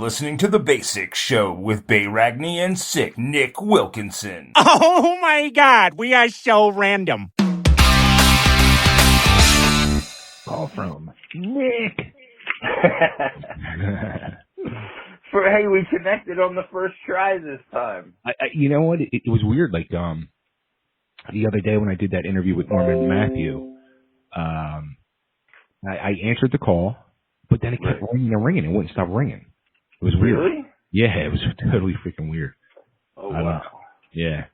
listening to The Basics Show with Bay Ragney and Sick Nick Wilkinson. Oh my God, we are so random. Call from Nick. Hey, we connected on the first try this time. You know what? It was weird. Like the other day when I did that interview with Norman Matthew, I answered the call, but then it kept ringing and ringing. It wouldn't stop ringing. It was weird. Really? Yeah, it was totally freaking weird. Oh, wow. Yeah.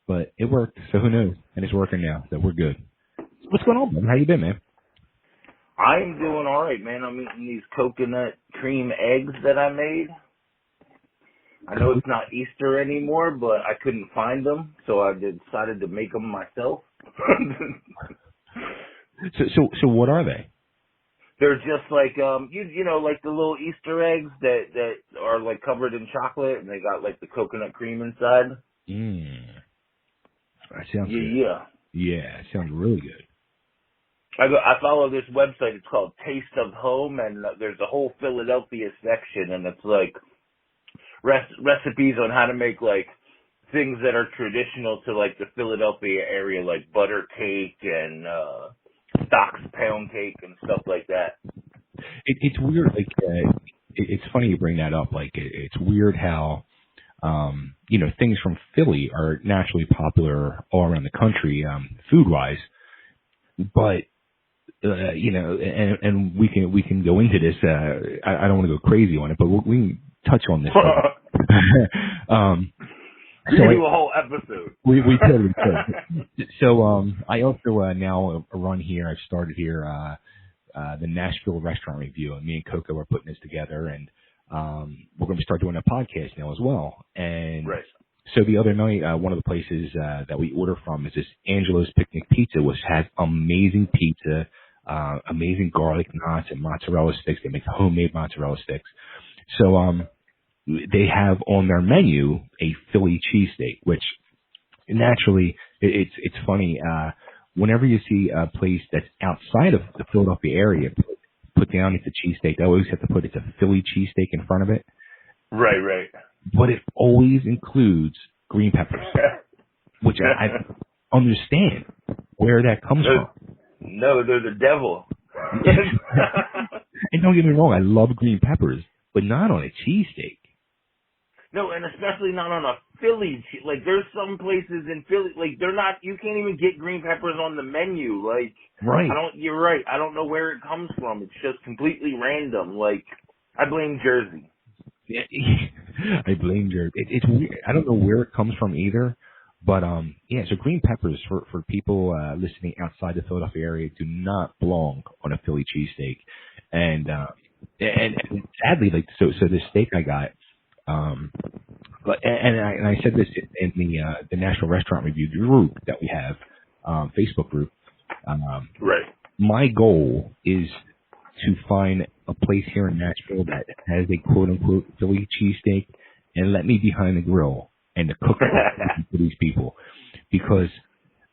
But it worked, so who knows? And it's working now, so we're good. What's going on, man? How you been, man? I'm doing all right, man. I'm eating these coconut cream eggs that I made. I know it's not Easter anymore, but I couldn't find them, so I decided to make them myself. So what are they? They're just like you know, like the little Easter eggs that are like covered in chocolate, and they got like the coconut cream inside. That sounds good. Yeah, it sounds really good. I follow this website. It's called Taste of Home, and there's a whole Philadelphia section, and it's like recipes on how to make like things that are traditional to like the Philadelphia area, like butter cake and Stock's pound cake and stuff like that. It's weird. Like it's funny you bring that up. Like it's weird how you know, things from Philly are naturally popular all around the country, food wise, but you know, and we can go into this. I don't want to go crazy on it, but we can touch on this. We do a whole episode. We totally could. So I also now run here. I've started here the Nashville Restaurant Review, and me and Coco are putting this together, and we're going to start doing a podcast now as well. And so the other night, one of the places that we order from is this Angelo's Picnic Pizza, which has amazing pizza, amazing garlic knots and mozzarella sticks. They make homemade mozzarella sticks. So they have on their menu a Philly cheesesteak, which naturally it's funny. Whenever you see a place that's outside of the Philadelphia area put down it's a cheesesteak, they always have to put it's a Philly cheesesteak in front of it. Right. But it always includes green peppers, which I understand where that comes from. No, they're the devil. And don't get me wrong, I love green peppers, but not on a cheesesteak. No, and especially not on a Philly. Like, there's some places in Philly, like, they're not, you can't even get green peppers on the menu. Like, you're right. I don't know where it comes from. It's just completely random. Like, I blame Jersey. Yeah, I blame Jersey. It's weird. I don't know where it comes from either. But, yeah, so green peppers for people listening outside the Philadelphia area do not belong on a Philly cheesesteak. And sadly, like, so this steak I got, but I said this in the National Restaurant Review group that we have, Facebook group. My goal is to find a place here in Nashville that has a quote unquote Philly cheesesteak and let me behind the grill and to cook for these people, because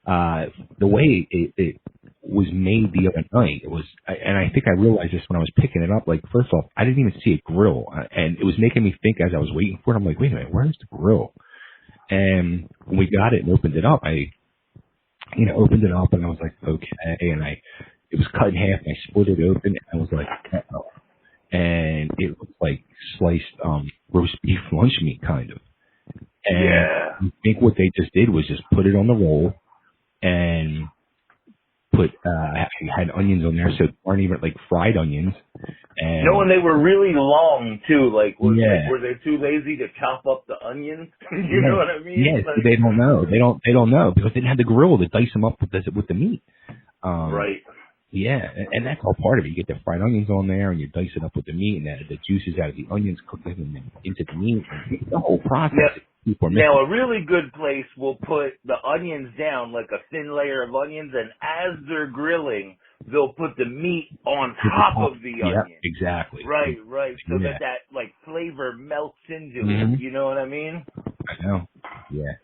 the way it was made the other night, it was, and I think I realized this when I was picking it up. Like, first off, I didn't even see a grill, and it was making me think as I was waiting for it. I'm like, wait a minute, where's the grill? And when we got it and opened it up, I opened it up and I was like, okay, and it was cut in half and I split it open and I was like, oh. And it looked like sliced roast beef lunch meat kind of. And I think what they just did was just put it on the roll and put actually had onions on there, so it weren't even like fried onions. And and they were really long too. Like, were they too lazy to chop up the onions? You know what I mean? Yes, like, they don't know. They don't know because they didn't have the grill to dice them up with the meat. Right. Yeah, and that's all part of it. You get the fried onions on there, and you dice it up with the meat, and the juices out of the onions cook them into the meat. The whole process. Now, a really good place will put the onions down, like a thin layer of onions, and as they're grilling, they'll put the meat on top of the onion. Yeah, exactly. Right. So that like flavor melts into it. You know what I mean? I know. Yeah.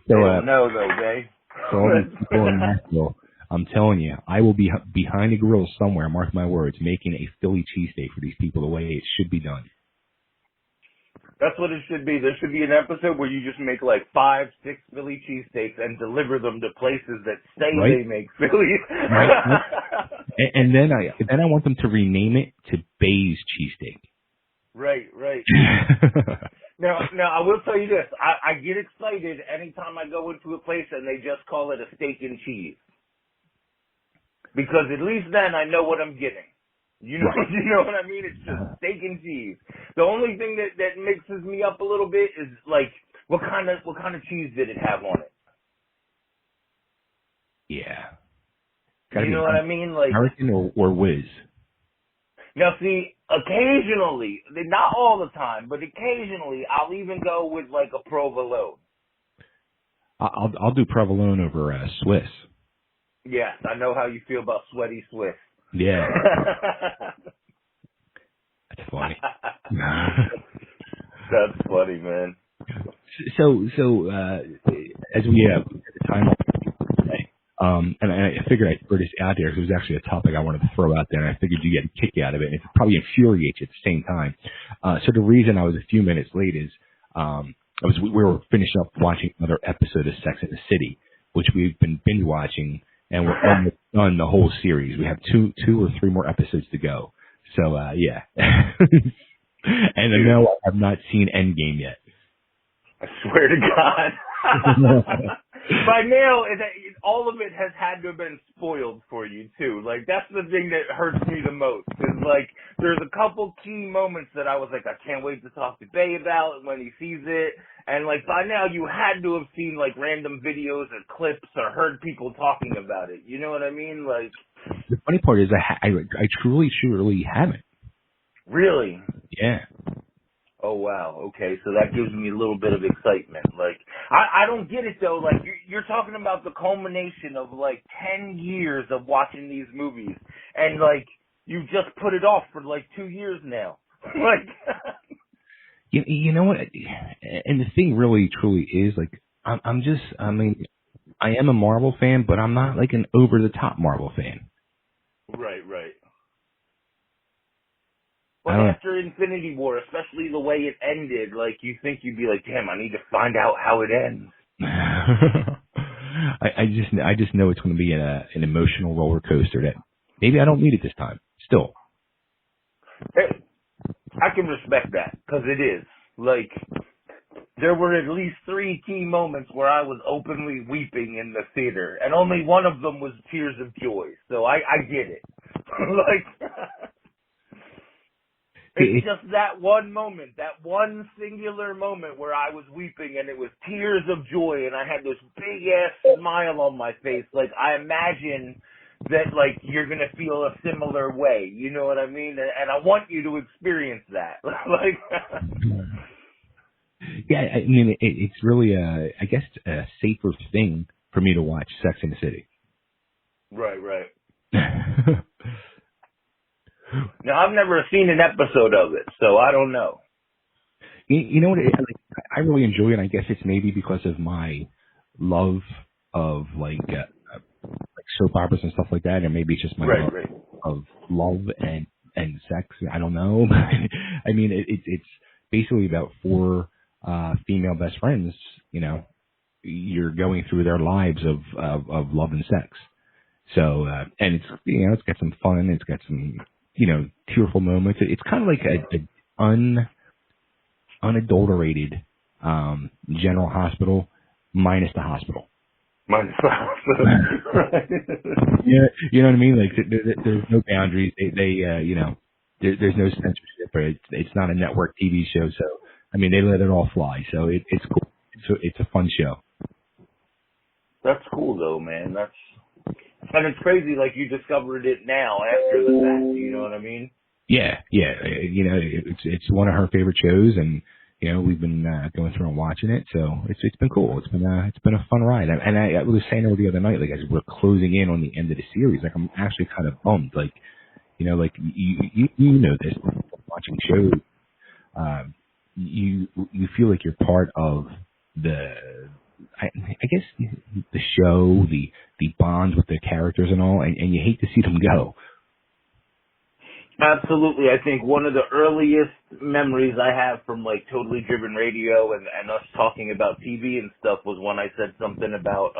So, they don't know though, Jay. So all these people in Nashville, I'm telling you, I will be behind a grill somewhere, mark my words, making a Philly cheesesteak for these people the way it should be done. That's what it should be. There should be an episode where you just make like 5, 6 Philly cheesesteaks and deliver them to places that say Right? they make Philly. Right. And then I want them to rename it to Bay's cheesesteak. Right. Now, I will tell you this. I get excited anytime I go into a place and they just call it a steak and cheese. Because at least then I know what I'm getting. You know, Right. you know what I mean? It's just steak and cheese. The only thing that mixes me up a little bit is like, what kind of cheese did it have on it? Yeah. You know what I mean? Like, American or Whiz? now see, occasionally, not all the time, but occasionally, I'll even go with like a provolone. I'll do provolone over Swiss. Yes, I know how you feel about sweaty Swiss. Yeah. That's funny. That's funny, man. So as we have the time today, and I figured I'd throw this out there because it was actually a topic I wanted to throw out there, and I figured you get a kick out of it, and it probably infuriates you at the same time. So the reason I was a few minutes late is we were finishing up watching another episode of Sex and the City, which we've been binge watching, and we're almost done the whole series. We have two or three more episodes to go. So yeah. And I know I've not seen Endgame yet. I swear to God. By now, all of it has had to have been spoiled for you, too. Like, that's the thing that hurts me the most. Is, like, there's a couple key moments that I was like, I can't wait to talk to Bay about when he sees it. And, like, by now, you had to have seen, like, random videos or clips or heard people talking about it. You know what I mean? Like, the funny part is I truly haven't. Really? Yeah. Oh, wow. Okay, so that gives me a little bit of excitement. Like, I don't get it, though. Like, you're talking about the culmination of, like, 10 years of watching these movies. And, like, you've just put it off for, like, 2 years now. Like, you know what? And the thing really, truly is, like, I am a Marvel fan, but I'm not, like, an over-the-top Marvel fan. Right. But after Infinity War, especially the way it ended, like, you think you'd be like, damn, I need to find out how it ends. I just know it's going to be an emotional roller coaster that maybe I don't need it this time. Still. Hey, I can respect that, because it is. Like, there were at least 3 key moments where I was openly weeping in the theater, and only one of them was tears of joy, so I get it. Like, it's just that one moment, that one singular moment where I was weeping and it was tears of joy and I had this big ass smile on my face. Like, I imagine that, like, you're going to feel a similar way. You know what I mean? And I want you to experience that. Like, yeah, I mean, it's really I guess a safer thing for me to watch Sex and the City. Right. Now, I've never seen an episode of it, so I don't know. You know what? I really enjoy it. I guess it's maybe because of my love of like soap operas and stuff like that, or maybe it's just my love of love and sex. I don't know. I mean, it's basically about 4 female best friends. You know, you're going through their lives of love and sex. So and it's it's got some fun. It's got some tearful moments. It's kind of like a unadulterated General Hospital minus the hospital. Minus the hospital. Right. Yeah, you know what I mean? Like there's no boundaries. There's no censorship. Or it's not a network TV show. So I mean, they let it all fly. So it's cool. It's a fun show. That's cool though, man. And it's crazy, like, you discovered it now after the fact, you know what I mean? Yeah. It's one of her favorite shows, and we've been going through and watching it, so it's been cool. It's been a fun ride. And I was saying over the other night, like, as we're closing in on the end of the series, like, I'm actually kind of bummed. Like, like you know this from watching shows, you feel like you're part of I guess the show, the bonds with the characters and all, and you hate to see them go. Absolutely. I think one of the earliest memories I have from like Totally Driven Radio and us talking about TV and stuff was when I said something about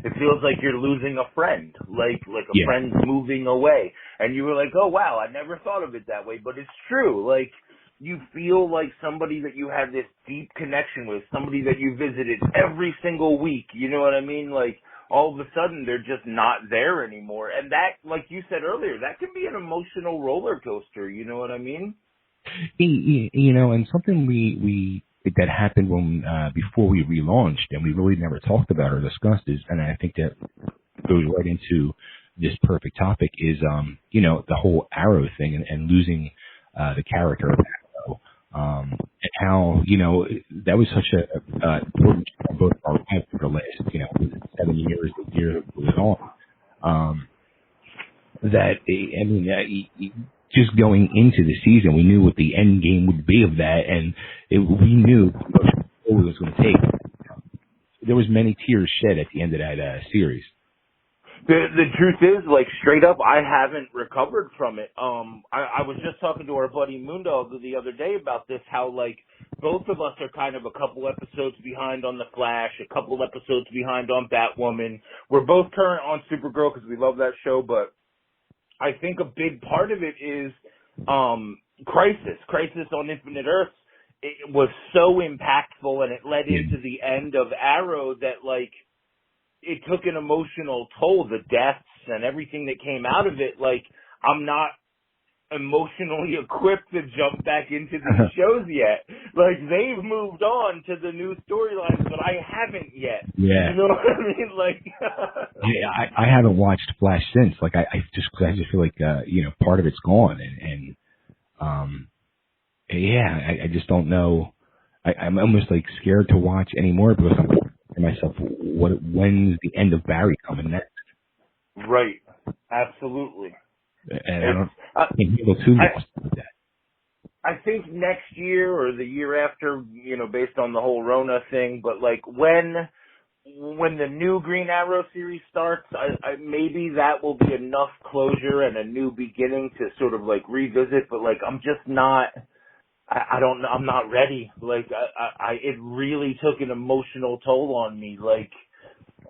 it feels like you're losing a friend, like a Yeah. friend's moving away. And you were like, "Oh wow, I never thought of it that way," but it's true. Like you feel like somebody that you have this deep connection with, somebody that you visited every single week, you know what I mean? Like all of a sudden they're just not there anymore. And that, like you said earlier, that can be an emotional roller coaster, you know what I mean? You know, and something we that happened when before we relaunched, and we really never talked about or discussed is, and I think that goes right into this perfect topic is, you know, the whole Arrow thing and losing the character of Arrow, and how, you know, that was such a important show on both of our lives for the last, you know, 7 years, 8 years it was on. That I mean, just going into the season, we knew what the end game would be of that, and we knew what it was going to take. There was many tears shed at the end of that series. The truth is, like, straight up, I haven't recovered from it. I was just talking to our buddy Moondog the other day about this, how, like, both of us are kind of a couple episodes behind on The Flash, a couple episodes behind on Batwoman. We're both current on Supergirl because we love that show, but I think a big part of it is Crisis on Infinite Earths. It was so impactful, and it led into the end of Arrow that, like, it took an emotional toll, the deaths and everything that came out of it. Like, I'm not emotionally equipped to jump back into these shows yet. Like, they've moved on to the new storylines, but I haven't yet. Yeah. You know what I mean? Like, I haven't watched Flash since. Like, I just feel like, you know, part of it's gone. Yeah, I just don't know. I'm almost like scared to watch anymore because I'm thinking to myself, when's the end of Barry coming next? right. Absolutely. And I can't handle too much with that. I think next year or the year after, you know, based on the whole Rona thing, but like when the new Green Arrow series starts, I maybe that will be enough closure and a new beginning to sort of like revisit, but like I'm just not, I don't know, I'm not ready. Like it really took an emotional toll on me. Like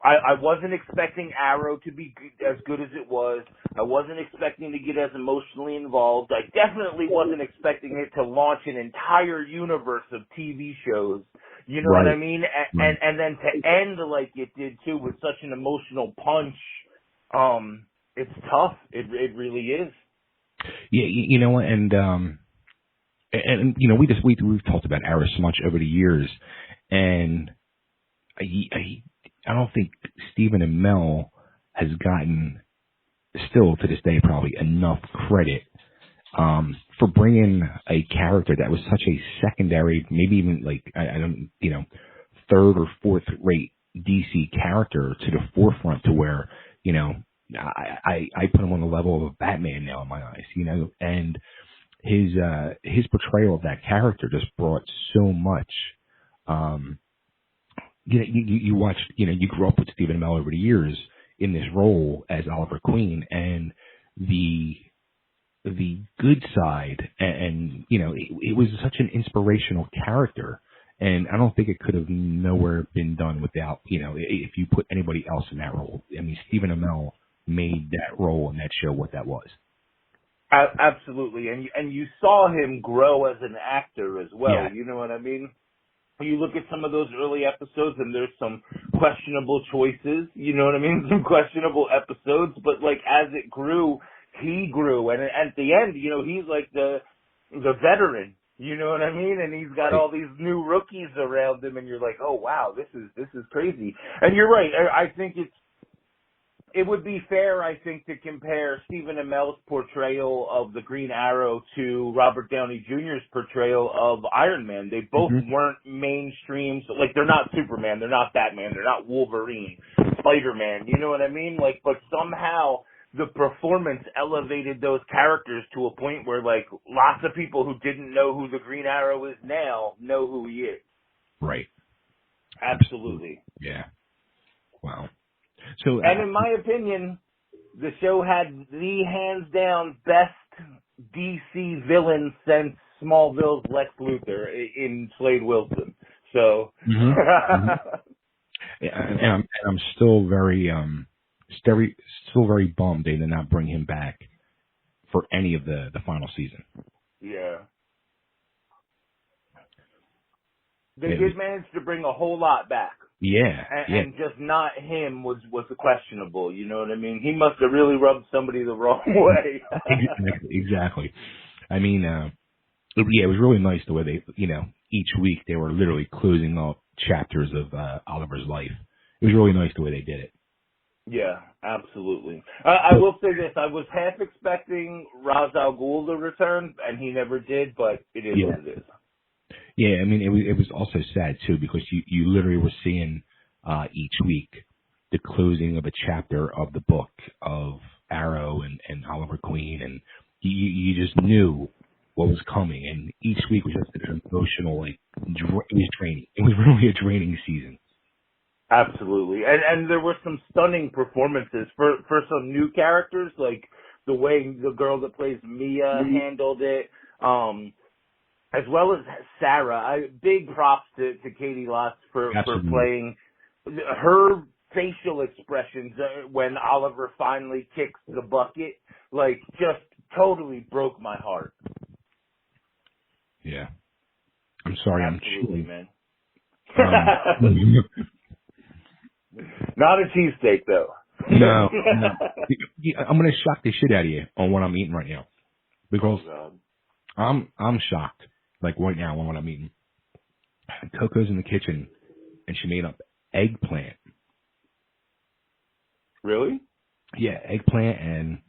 I wasn't expecting Arrow to be as good as it was. I wasn't expecting to get as emotionally involved. I definitely wasn't expecting it to launch an entire universe of TV shows. You know what I mean? And then to end like it did too with such an emotional punch. It's tough. It really is. Yeah, you know, and you know, we've talked about Arrow so much over the years, and I don't think Stephen and Mel has gotten, still to this day, probably enough credit for bringing a character that was such a secondary, maybe even like, I don't, you know, third or fourth rate DC character to the forefront to where, you know, I put him on the level of Batman now in my eyes, you know, and his portrayal of that character just brought so much, you know, you watched, you know, you grew up with Stephen Amell over the years in this role as Oliver Queen, and the good side, and you know, it was such an inspirational character, and I don't think it could have nowhere been done without, you know, if you put anybody else in that role. I mean, Stephen Amell made that role in that show what that was. Absolutely, and you saw him grow as an actor as well. Yeah. You know what I mean? You look at some of those early episodes and there's some questionable choices, you know what I mean? Some questionable episodes, but like as it grew, he grew. And at the end, you know, he's like the veteran, you know what I mean? And he's got all these new rookies around him and you're like, oh wow, this is crazy. And you're right. I think it would be fair, I think, to compare Stephen Amell's portrayal of the Green Arrow to Robert Downey Jr.'s portrayal of Iron Man. They both weren't mainstream. So, like, they're not Superman, they're not Batman, they're not Wolverine, Spider-Man, you know what I mean? Like, but somehow the performance elevated those characters to a point where, like, lots of people who didn't know who the Green Arrow is now know who he is. Right. Absolutely. Yeah. Wow. So, and in my opinion, the show had the hands down best DC villain since Smallville's Lex Luthor in Slade Wilson. So, and I'm still very still very bummed they did not bring him back for any of the final season. Yeah. They did manage to bring a whole lot back. Yeah. And just not him was questionable, you know what I mean? He must have really rubbed somebody the wrong way. Exactly. I mean, it was really nice the way they, each week they were literally closing up chapters of Oliver's life. It was really nice the way they did it. Yeah, absolutely. I will say this. I was half expecting Ra's al Ghul to return, and he never did, but it is what it is. Yeah, I mean, it was also sad, too, because you literally were seeing each week the closing of a chapter of the book of Arrow and Oliver Queen, and you just knew what was coming, and each week was just an emotional, it was draining. It was really a draining season. Absolutely. And there were some stunning performances for some new characters, like the way the girl that plays Mia handled it, as well as Sarah. Big props to Katie Lotz for playing her facial expressions when Oliver finally kicks the bucket, just totally broke my heart. Yeah. I'm sorry. Absolutely, man. Not a cheesesteak, though. No. I'm going to shock the shit out of you on what I'm eating right now. Because I'm shocked, right now on what I'm eating. Coco's in the kitchen, and she made up eggplant. Really? Yeah, eggplant, and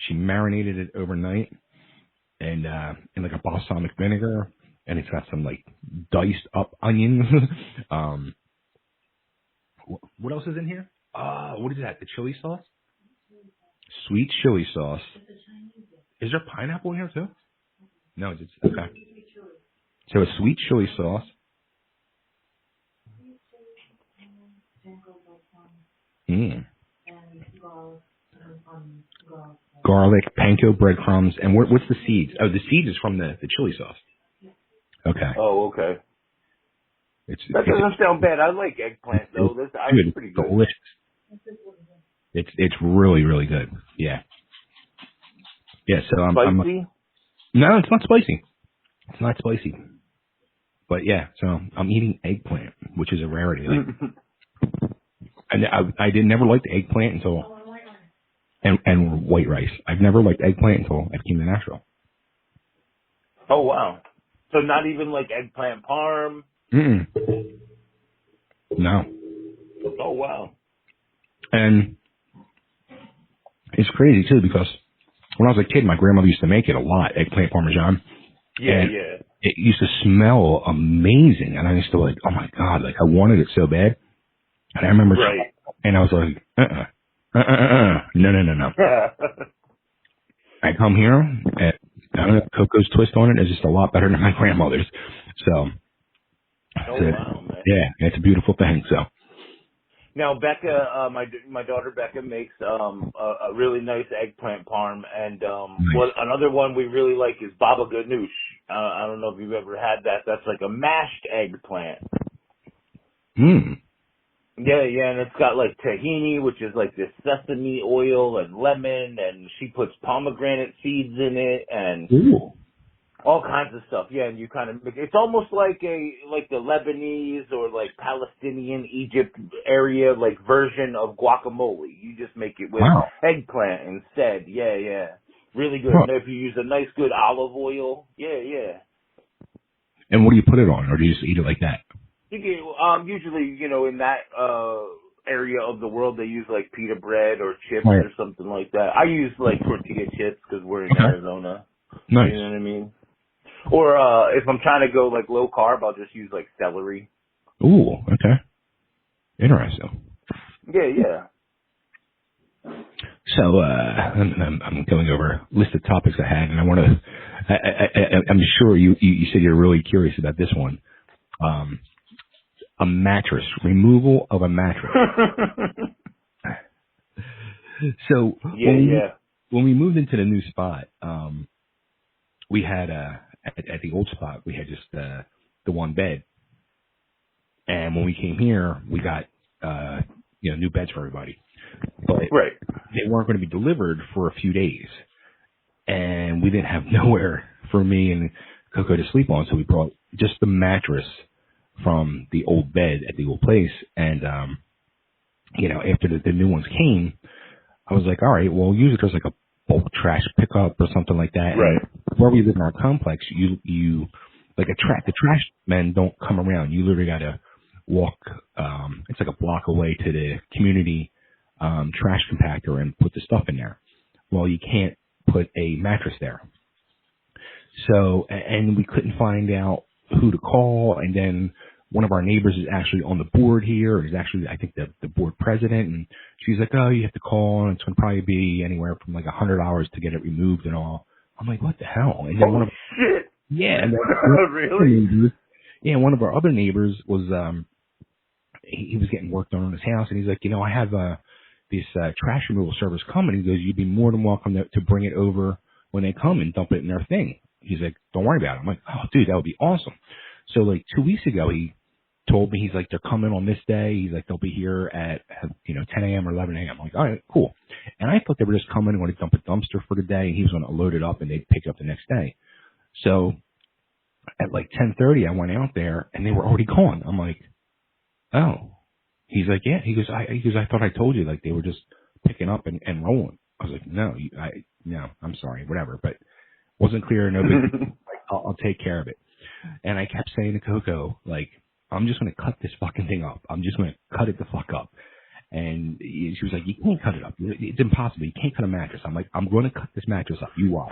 she marinated it overnight and in a balsamic vinegar, and it's got some diced up onions. What else is in here? What is that? The chili sauce? Sweet chili sauce. Is there pineapple in here too? No, it's okay. So a sweet chili sauce. Garlic, panko breadcrumbs, and what's the seeds? Oh, the seeds is from the chili sauce. Okay. Oh, okay. That doesn't sound bad. I like eggplant though. It's pretty good. Delicious. It's really, really good. Yeah. Yeah. So spicy? No, it's not spicy. It's not spicy. But yeah, so I'm eating eggplant, which is a rarity. And I did never liked eggplant until and white rice. I've never liked eggplant until I came to Nashville. Oh wow! So not even eggplant parm. No. Oh wow! And it's crazy too because when I was a kid, my grandmother used to make it a lot, eggplant parmesan. Yeah. It used to smell amazing, and I used to oh my god, I wanted it so bad. And I remember, and I was like, no. I come here, and I don't know, Coco's twist on it is just a lot better than my grandmother's. So, wow, man. Yeah, it's a beautiful thing. So. Now, Becca, my daughter Becca makes a really nice eggplant parm, and another one we really like is baba ganoush. I don't know if you've ever had that. That's like a mashed eggplant. Yeah, and it's got tahini, which is this sesame oil and lemon, and she puts pomegranate seeds in it, and all kinds of stuff. Yeah, and you kind of it's almost like the Lebanese or Palestinian Egypt area version of guacamole. You just make it with eggplant instead. Yeah, really good. And if you use a nice good olive oil, yeah. And what do you put it on, or do you just eat it like that? You get, usually, in that area of the world, they use pita bread or chips or something like that. I use tortilla chips because we're in Arizona. Nice. You know what I mean? Or if I'm trying to go low carb, I'll just use celery. Ooh, okay. Interesting. Yeah. So I'm going over a list of topics I had, and I want to. I'm sure you said you're really curious about this one. A mattress, removal of a mattress. So when we moved into the new spot, we had at the old spot we had just the one bed, and when we came here we got new beds for everybody, but Right. they weren't going to be delivered for a few days, and we didn't have nowhere for me and Coco to sleep on, so we brought just the mattress from the old bed at the old place, and after the new ones came, I was like, all right, well, usually there's like a bulk trash pickup or something like that. Right. And where we live in our complex, you like the trash men don't come around. You literally got to walk. It's like a block away to the community trash compactor and put the stuff in there. Well, you can't put a mattress there. So, and we couldn't find out who to call, and then one of our neighbors is actually on the board here, is actually, I think, the board president, and she's like, oh, you have to call, and it's going to probably be anywhere from like $100 to get it removed and all. I'm like, what the hell? And then Shit. Yeah. And then Really? one of our other neighbors was, he was getting work done on his house, and he's like, I have this trash removal service coming. He goes, you'd be more than welcome to bring it over when they come and dump it in their thing. He's like, don't worry about it. I'm like, oh, dude, that would be awesome. So like 2 weeks ago, he told me, he's like, they're coming on this day. He's like, they'll be here at 10 a.m. or 11 a.m. I'm like, all right, cool. And I thought they were just coming and going to dump a dumpster for the day, and he was going to load it up and they'd pick it up the next day. So at like 10:30, I went out there and they were already gone. I'm like, oh. He's like, yeah. He goes, I thought I told you, like they were just picking up and rolling. I was like, no, I'm sorry, whatever. But wasn't clear. No big deal. Like, I'll take care of it. And I kept saying to Coco, like, I'm just going to cut this fucking thing up. I'm just going to cut it the fuck up. And she was like, you can't cut it up. It's impossible. You can't cut a mattress. I'm like, I'm going to cut this mattress up. You watch.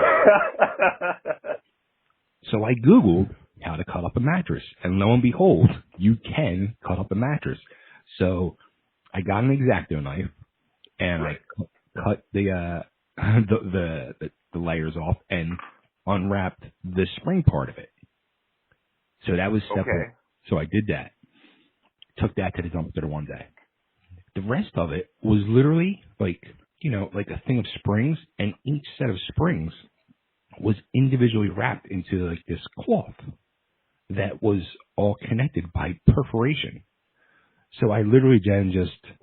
So I Googled how to cut up a mattress. And lo and behold, you can cut up a mattress. So I got an X-Acto knife and I cut the layers off and unwrapped the spring part of it. So that was step one. So I did that. Took that to the dumpster one day. The rest of it was literally like a thing of springs, and each set of springs was individually wrapped into like this cloth that was all connected by perforation. So I literally then just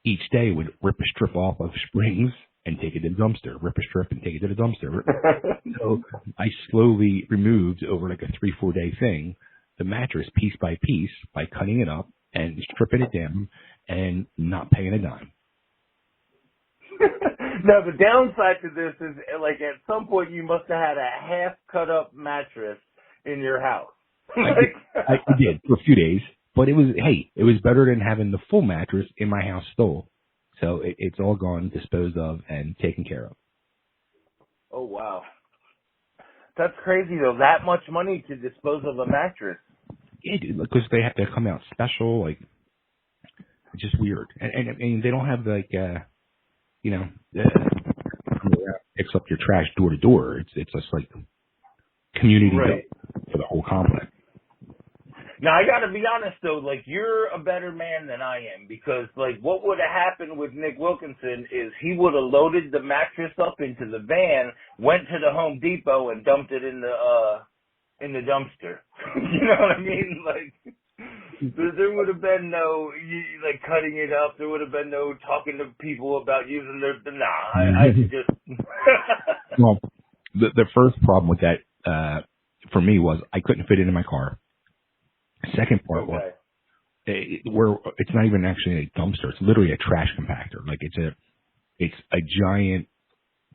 each day would rip a strip off of springs and take it to the dumpster, rip a strip and take it to the dumpster. So I slowly removed over like a 3-4 day thing the mattress piece by piece by cutting it up and stripping it down and not paying a dime. Now, the downside to this is, like, at some point you must have had a half cut up mattress in your house. I did for a few days, but it was better than having the full mattress in my house stole. So it's all gone, disposed of, and taken care of. Oh, wow. That's crazy, though. That much money to dispose of a mattress. Yeah, dude, because they have to come out special. Like, it's just weird. And they don't have, like, picks up your trash door to door. It's just like community for the whole complex. Now, I got to be honest, though, like, you're a better man than I am, because, like, what would have happened with Nick Wilkinson is he would have loaded the mattress up into the van, went to the Home Depot, and dumped it in the dumpster. You know what I mean? Like, there would have been no, like, cutting it up. There would have been no talking to people about using their, I just... Well, the first problem with that, for me, was I couldn't fit it in my car. Second part was it's not even actually a dumpster. It's literally a trash compactor. Like it's a giant.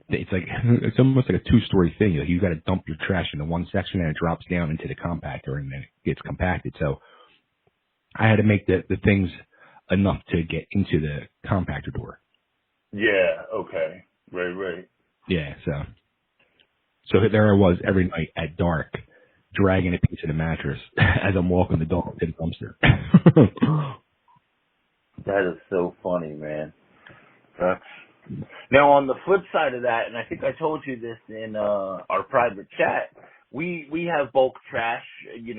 It's almost like a 2-story thing. Like you got to dump your trash into one section and it drops down into the compactor and then it gets compacted. So I had to make the things enough to get into the compactor door. Yeah. Okay. Right. Yeah. So there I was every night at dark, dragging a piece of the mattress as I'm walking the dog to the dumpster. That is so funny, man. Now, on the flip side of that, and I think I told you this in our private chat, we have bulk trash,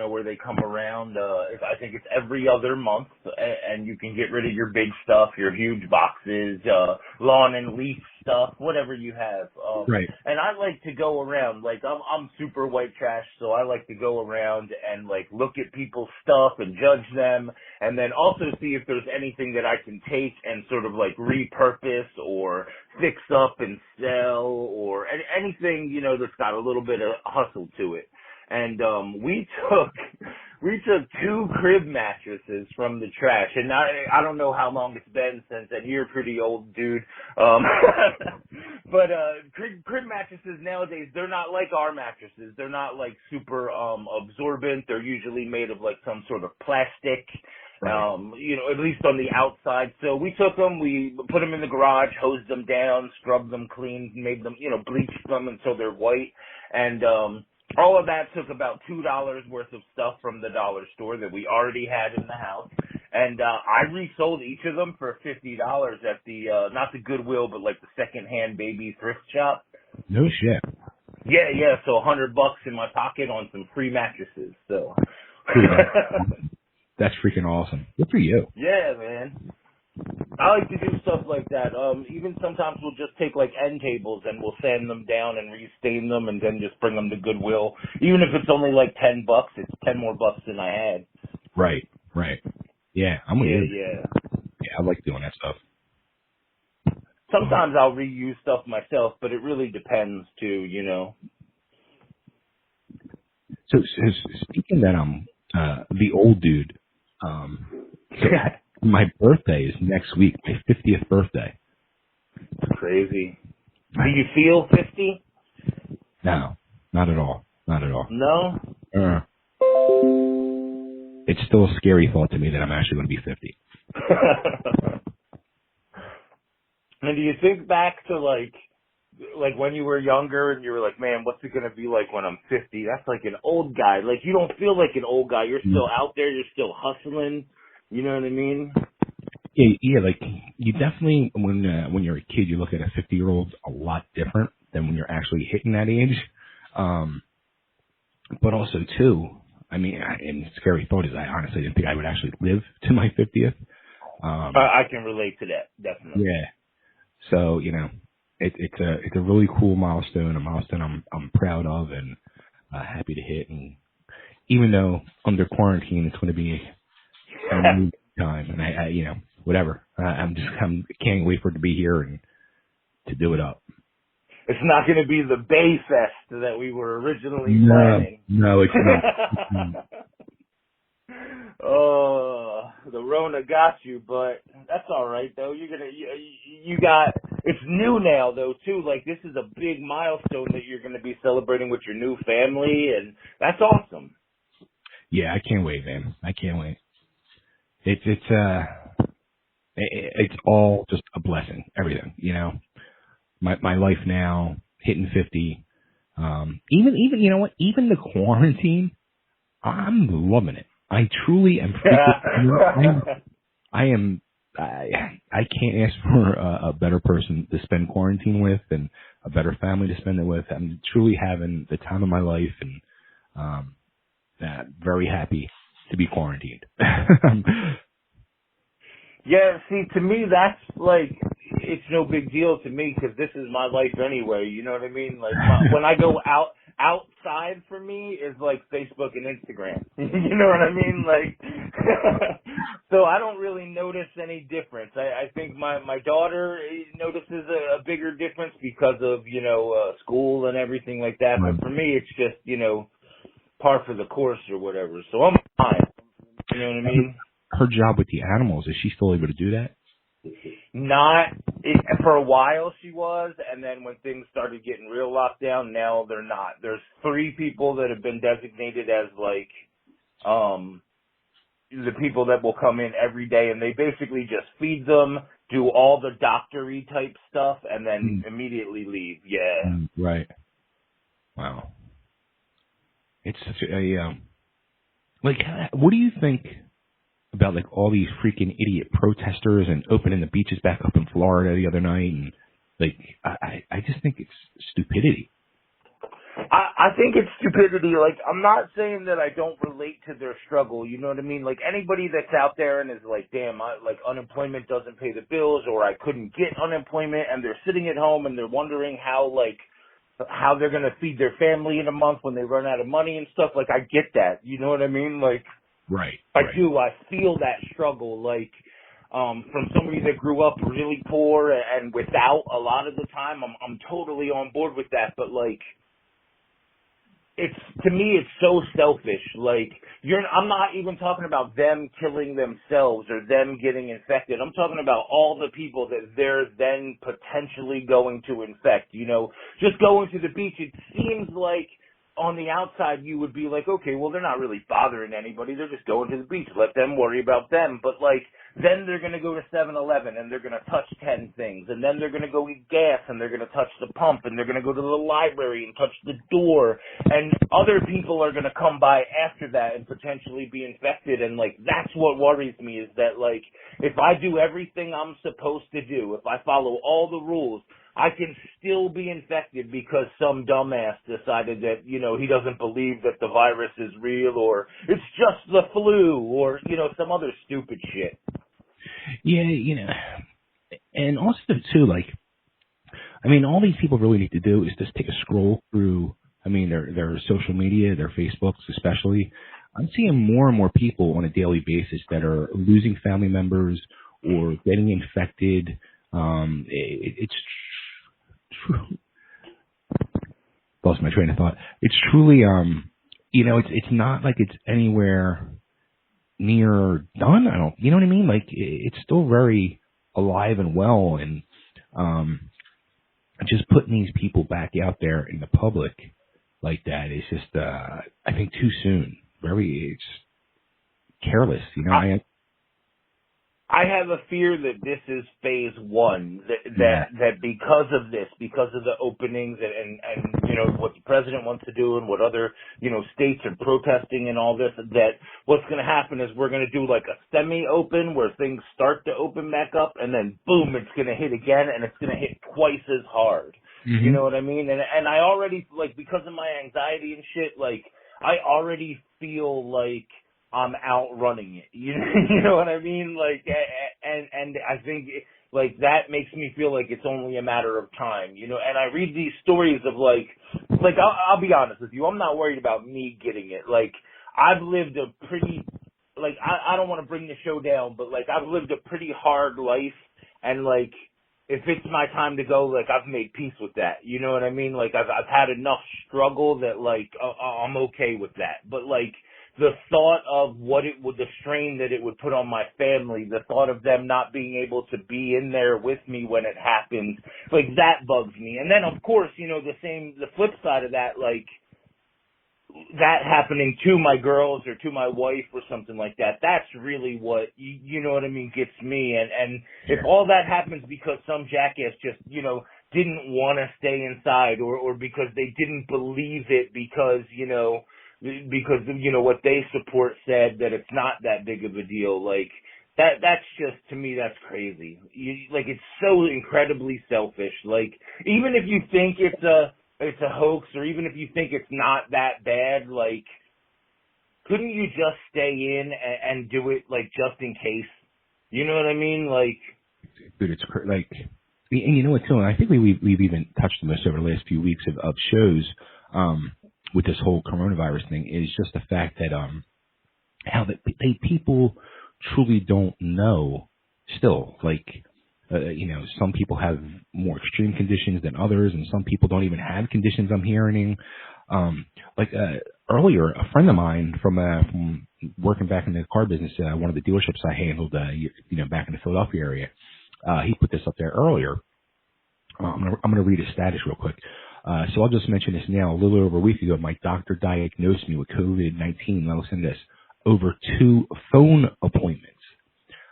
where they come around. I think it's every other month, and you can get rid of your big stuff, your huge boxes, lawn and leaf stuff, whatever you have. Right. And I like to go around, like I'm super white trash, so I like to go around and like look at people's stuff and judge them, and then also see if there's anything that I can take and sort of like repurpose or fix up and sell, or anything, that's got a little bit of hustle to it. And we took 2 crib mattresses from the trash, and I don't know how long it's been since, and you're a pretty old dude, but crib mattresses nowadays, they're not like our mattresses. They're not like super absorbent. They're usually made of like some sort of plastic, at least on the outside. So we took them, we put them in the garage, hosed them down, scrubbed them clean, made them, bleached them until they're white, and all of that took about $2 worth of stuff from the dollar store that we already had in the house. And I resold each of them for $50 at the, not the Goodwill, but like the secondhand baby thrift shop. No shit. Yeah. So $100 in my pocket on some free mattresses. So. That's freaking awesome. Good for you. Yeah, man. I like to do stuff like that. Even sometimes we'll just take like end tables and we'll sand them down and restain them and then just bring them to Goodwill. Even if it's only like $10, it's 10 more bucks than I had. Right. Yeah, I'm with you. Yeah. Yeah, I like doing that stuff. Sometimes I'll reuse stuff myself, but it really depends too, So speaking that I'm the old dude, my birthday is next week, my 50th birthday. Crazy. Do you feel 50? No, not at all. No? It's still a scary thought to me that I'm actually going to be 50. And do you think back to like when you were younger and you were like, man, what's it going to be like when I'm 50? That's like an old guy. Like, you don't feel like an old guy. You're still out there. You're still hustling. You know what I mean? Yeah, like you definitely, when you're a kid, you look at a 50-year-old a lot different than when you're actually hitting that age. But also too, I mean, and scary thought is I honestly didn't think I would actually live to my 50th. I can relate to that, definitely. Yeah. So, it's a really cool milestone, a milestone I'm proud of and happy to hit. And even though under quarantine it's going to be a new time, and I whatever. I can't wait for it to be here and to do it up. It's not going to be the Bay Fest that we were originally planning. No, it's not. Oh, the Rona got you, but that's all right though. You got. It's new now though too. Like, this is a big milestone that you're going to be celebrating with your new family, and that's awesome. Yeah, I can't wait, man. I can't wait. It's all just a blessing. Everything, My life now, hitting 50. Even you know what? Even the quarantine, I'm loving it. I truly am. I can't ask for a better person to spend quarantine with and a better family to spend it with. I'm truly having the time of my life and very happy to be quarantined. Yeah, see, to me, that's like, it's no big deal to me because this is my life anyway. You know what I mean? Like, when I go outside for me is like Facebook and Instagram. You know what I mean? Like, so I don't really notice any difference. I think my daughter notices a bigger difference because of, school and everything like that. But for me, it's just, par for the course or whatever. So I'm fine. You know what I mean? Her job with the animals, is she still able to do that? For a while she was, and then when things started getting real locked down, now they're not. There's 3 people that have been designated as like the people that will come in every day, and they basically just feed them, do all the doctor-y type stuff, and then immediately leave. Yeah. Right. Wow. It's such a what do you think about like all these freaking idiot protesters and opening the beaches back up in Florida the other night, and like I just think it's stupidity. I I think it's stupidity. Like, I'm not saying that I don't relate to their struggle. You know what I mean? Like, anybody that's out there and is like, damn, unemployment doesn't pay the bills, or I couldn't get unemployment, and they're sitting at home and they're wondering how they're going to feed their family in a month when they run out of money and stuff. Like, I get that. You know what I mean? Like, Right. I do. I feel that struggle. Like, from somebody that grew up really poor and without a lot of the time, I'm totally on board with that. But like, to me, it's so selfish. Like, I'm not even talking about them killing themselves or them getting infected. I'm talking about all the people that they're then potentially going to infect. You know, just going to the beach, it seems like on the outside you would be like, okay, well, they're not really bothering anybody. They're just going to the beach. Let them worry about them. But like, then they're going to go to 7-Eleven and they're going to touch 10 things. And then they're going to go eat gas and they're going to touch the pump, and they're going to go to the library and touch the door. And other people are going to come by after that and potentially be infected. And like, that's what worries me, is that like, if I do everything I'm supposed to do, if I follow all the rules, I can still be infected because some dumbass decided that, you know, he doesn't believe that the virus is real, or it's just the flu, or, you know, some other stupid shit. Yeah, you know, and also too, like, I mean, all these people really need to do is just take a scroll through, I mean, their social media, their Facebooks especially. I'm seeing more and more people on a daily basis that are losing family members or getting infected. It's true. Lost my train of thought. It's truly, you know, it's not like it's anywhere near done. You know what I mean? Like, it's still very alive and well, and just putting these people back out there in the public like that is just, I think, too soon. It's careless, you know. I have a fear that this is phase one, that because of this, because of the openings and you know, what the president wants to do and what other, you know, states are protesting and all this, that what's going to happen is we're going to do like a semi-open where things start to open back up, and then boom, it's going to hit again, and it's going to hit twice as hard. Mm-hmm. You know what I mean? And I already, like, because of my anxiety and shit, like, I already feel like I'm outrunning it. You know what I mean? Like, and I think like that makes me feel like it's only a matter of time, you know. And I read these stories of like I'll be honest with you, I'm not worried about me getting it. Like, I've lived a pretty, like, I don't want to bring the show down, but like, I've lived a pretty hard life, and like, if it's my time to go, like, I've made peace with that. You know what I mean? Like, I've had enough struggle that like I'm okay with that. But like, the thought of the strain that it would put on my family, the thought of them not being able to be in there with me when it happens, like, that bugs me. And then, of course, you know, the flip side of that, like, that happening to my girls or to my wife or something like that, that's really what, you know what I mean, gets me. And if all that happens because some jackass just, you know, didn't want to stay inside, or because they didn't believe it because, you know, what they support said that it's not that big of a deal, like, that's just, to me, that's crazy. Like, it's so incredibly selfish. Like, even if you think it's a hoax, or even if you think it's not that bad, like, couldn't you just stay in and do it, like, just in case? You know what I mean? Like, dude, it's like, and you know what, too, and I think we've even touched on this over the last few weeks of shows, with this whole coronavirus thing, is just the fact that how people truly don't know still. Like, you know, some people have more extreme conditions than others, and some people don't even have conditions, I'm hearing. Earlier, a friend of mine from working back in the car business, one of the dealerships I handled, you know, back in the Philadelphia area, he put this up there earlier. I'm going to read his status real quick. So I'll just mention this now. A little over a week ago, my doctor diagnosed me with COVID-19. Now listen to this. Over 2 phone appointments.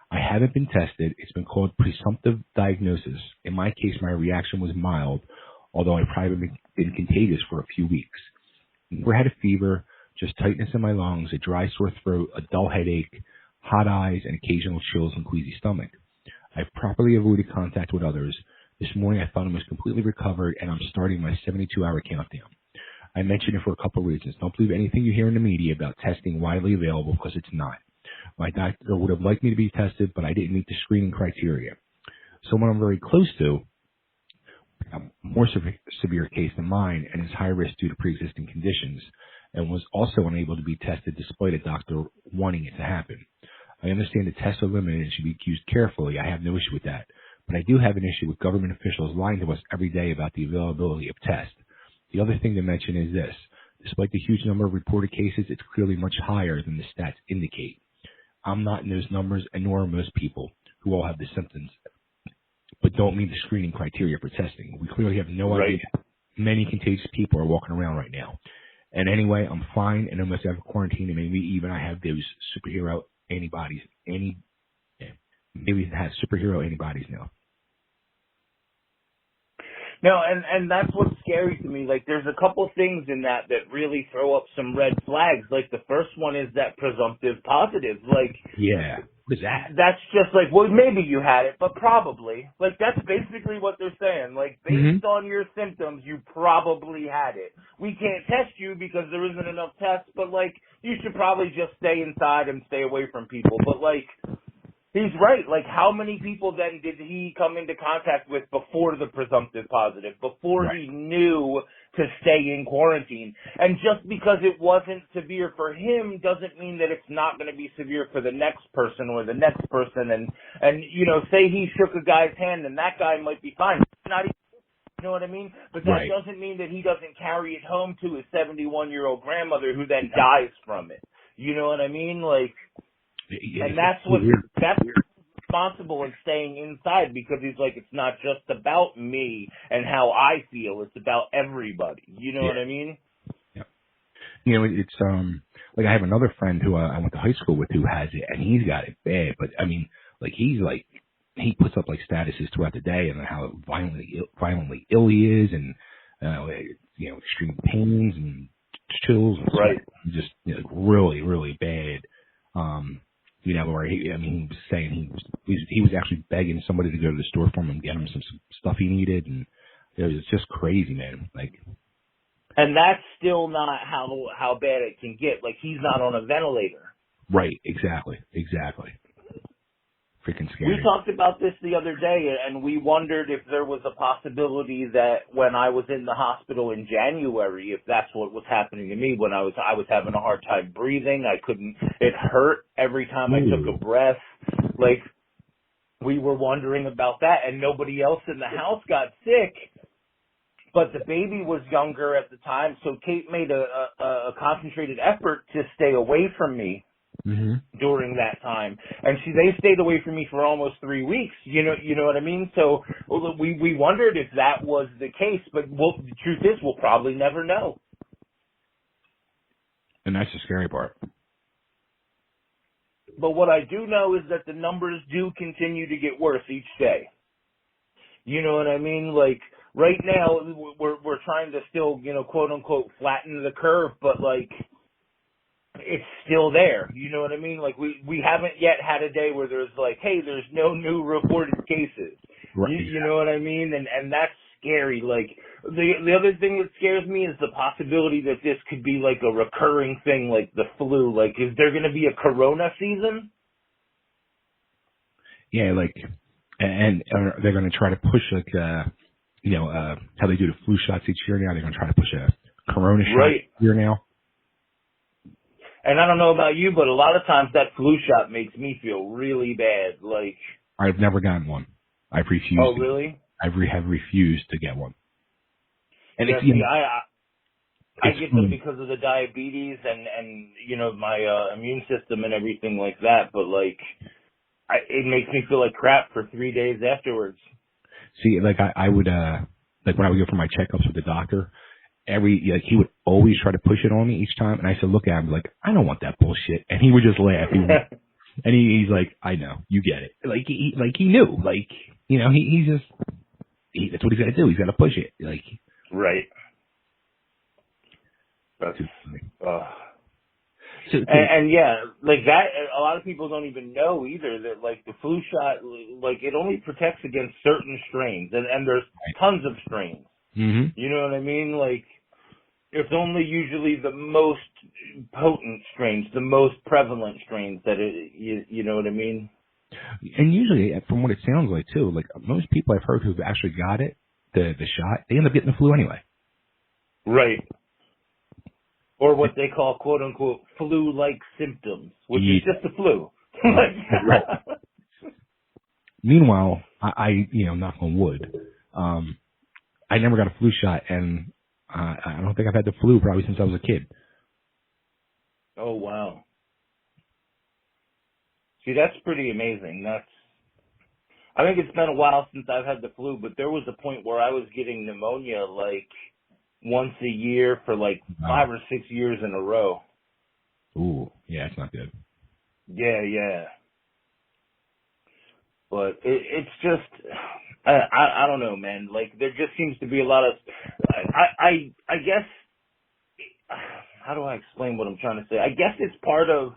I haven't been tested. It's been called presumptive diagnosis. In my case, my reaction was mild, although I've probably been contagious for a few weeks. Never had a fever, just tightness in my lungs, a dry sore throat, a dull headache, hot eyes, and occasional chills and queasy stomach. I've properly avoided contact with others. This morning I found I was completely recovered, and I'm starting my 72-hour countdown. I mention it for a couple of reasons. Don't believe anything you hear in the media about testing widely available, because it's not. My doctor would have liked me to be tested, but I didn't meet the screening criteria. Someone I'm very close to, a more severe case than mine, and is high risk due to pre-existing conditions, and was also unable to be tested despite a doctor wanting it to happen. I understand the tests are limited and should be used carefully. I have no issue with that. But I do have an issue with government officials lying to us every day about the availability of tests. The other thing to mention is this. Despite the huge number of reported cases, it's clearly much higher than the stats indicate. I'm not in those numbers, and nor are most people who all have the symptoms, but don't meet the screening criteria for testing. We clearly have no idea. Many contagious people are walking around right now. And anyway, I'm fine and almost out of quarantine, and maybe even I have those superhero antibodies. Maybe it has superhero antibodies now. No, and that's what's scary to me. Like, there's a couple things in that really throw up some red flags. Like, the first one is that presumptive positive. Like, yeah, what is that? That's just like, well, maybe you had it, but probably. Like, that's basically what they're saying. Like, based on your symptoms, you probably had it. We can't test you because there isn't enough tests, but, like, you should probably just stay inside and stay away from people. But, like, he's right. Like, how many people then did he come into contact with before the presumptive positive, before he knew to stay in quarantine? And just because it wasn't severe for him doesn't mean that it's not going to be severe for the next person or the next person. And you know, say he shook a guy's hand and that guy might be fine. Not even, you know what I mean? But that doesn't mean that he doesn't carry it home to his 71-year-old grandmother who then dies from it. You know what I mean? Like, and that's responsible in staying inside, because he's like, it's not just about me and how I feel, it's about everybody. You know what I mean? Yeah. You know, it's like I have another friend who I went to high school with who has it, and he's got it bad. But I mean, like he puts up like statuses throughout the day and how violently ill he is, and you know, extreme pains and chills, and just really, really bad. You know, where he was saying he was actually begging somebody to go to the store for him and get him some stuff he needed, and it was just crazy, man. Like, and that's still not how bad it can get. Like, he's not on a ventilator. Right. Exactly. Freaking scary. We talked about this the other day, and we wondered if there was a possibility that when I was in the hospital in January, if that's what was happening to me, when I was having a hard time breathing, it hurt every time I took a breath. Like, we were wondering about that, and nobody else in the house got sick. But the baby was younger at the time, so Kate made a concentrated effort to stay away from me. During that time, and they stayed away from me for almost 3 weeks. You know what I mean? So we wondered if that was the case, but the truth is, we'll probably never know. And that's the scary part. But what I do know is that the numbers do continue to get worse each day. You know what I mean? Like, right now, we're trying to still, quote unquote, flatten the curve, but like, it's still there. You know what I mean? Like, we haven't yet had a day where there's like, hey, there's no new reported cases. Right. You know what I mean? And that's scary. Like, the other thing that scares me is the possibility that this could be like a recurring thing, like the flu. Like, is there going to be a corona season? Yeah, like, and they're going to try to push like, how they do the flu shots each year now. They're going to try to push a corona shot here now. And I don't know about you, but a lot of times that flu shot makes me feel really bad. Like, I've never gotten one. I've refused. Oh, really? I have refused to get one. And yeah, I get them because of the diabetes and my immune system and everything like that. But like, it makes me feel like crap for 3 days afterwards. See, like I would like when I would go for my checkups with the doctor. He would always try to push it on me each time, and I said, look at him, like, I don't want that bullshit, and he would just laugh. And he's like, I know, you get it. Like he knew, like, he's just, that's what he's got to do. He's got to push it, like. Right. That's and yeah, like that. A lot of people don't even know either that like the flu shot, like it only protects against certain strains, and there's tons of strains. Mm-hmm. You know what I mean? Like, It's only usually the most potent strains, the most prevalent strains that you know what I mean? And usually, from what it sounds like too, like most people I've heard who've actually got it, the shot, they end up getting the flu anyway. Right. Or what they call quote unquote flu-like symptoms, which is just the flu. Right. Meanwhile, I knock on wood, I never got a flu shot, and I don't think I've had the flu probably since I was a kid. Oh wow. See, that's pretty amazing. I think it's been a while since I've had the flu, but there was a point where I was getting pneumonia like once a year for like 5 or 6 years in a row. Ooh, yeah, it's not good. Yeah. But it's just, I don't know, man. Like there just seems to be a lot of, I guess, how do I explain what I'm trying to say? I guess it's part of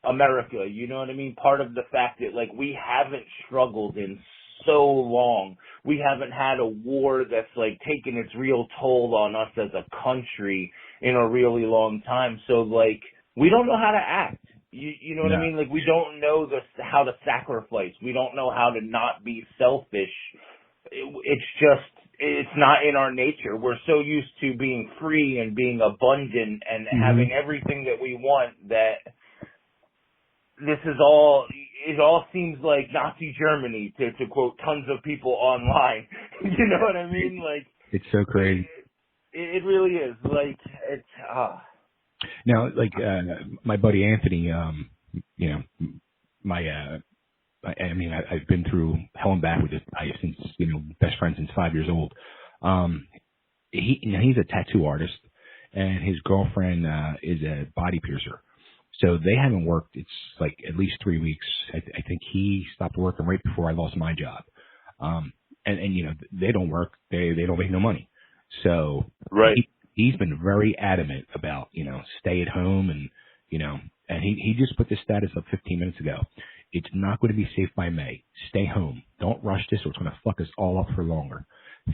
America, you know what I mean? Part of the fact that like we haven't struggled in so long. We haven't had a war that's like taken its real toll on us as a country in a really long time. So like we don't know how to act. You know what I mean? Like we don't know how to sacrifice. We don't know how to not be selfish. It's not in our nature. We're so used to being free and being abundant and having everything that we want that it all seems like Nazi Germany to quote tons of people online. You know what I mean? Like it's so crazy. It really is. Like it's Now, like my buddy Anthony, I've been through hell and back with this guy since best friend since 5 years old. He's a tattoo artist, and his girlfriend is a body piercer. So they haven't worked. It's like at least 3 weeks. I think he stopped working right before I lost my job. And they don't work. They don't make no money. So right. He's been very adamant about, stay at home and he just put this status up 15 minutes ago. It's not going to be safe by May. Stay home. Don't rush this or it's going to fuck us all up for longer.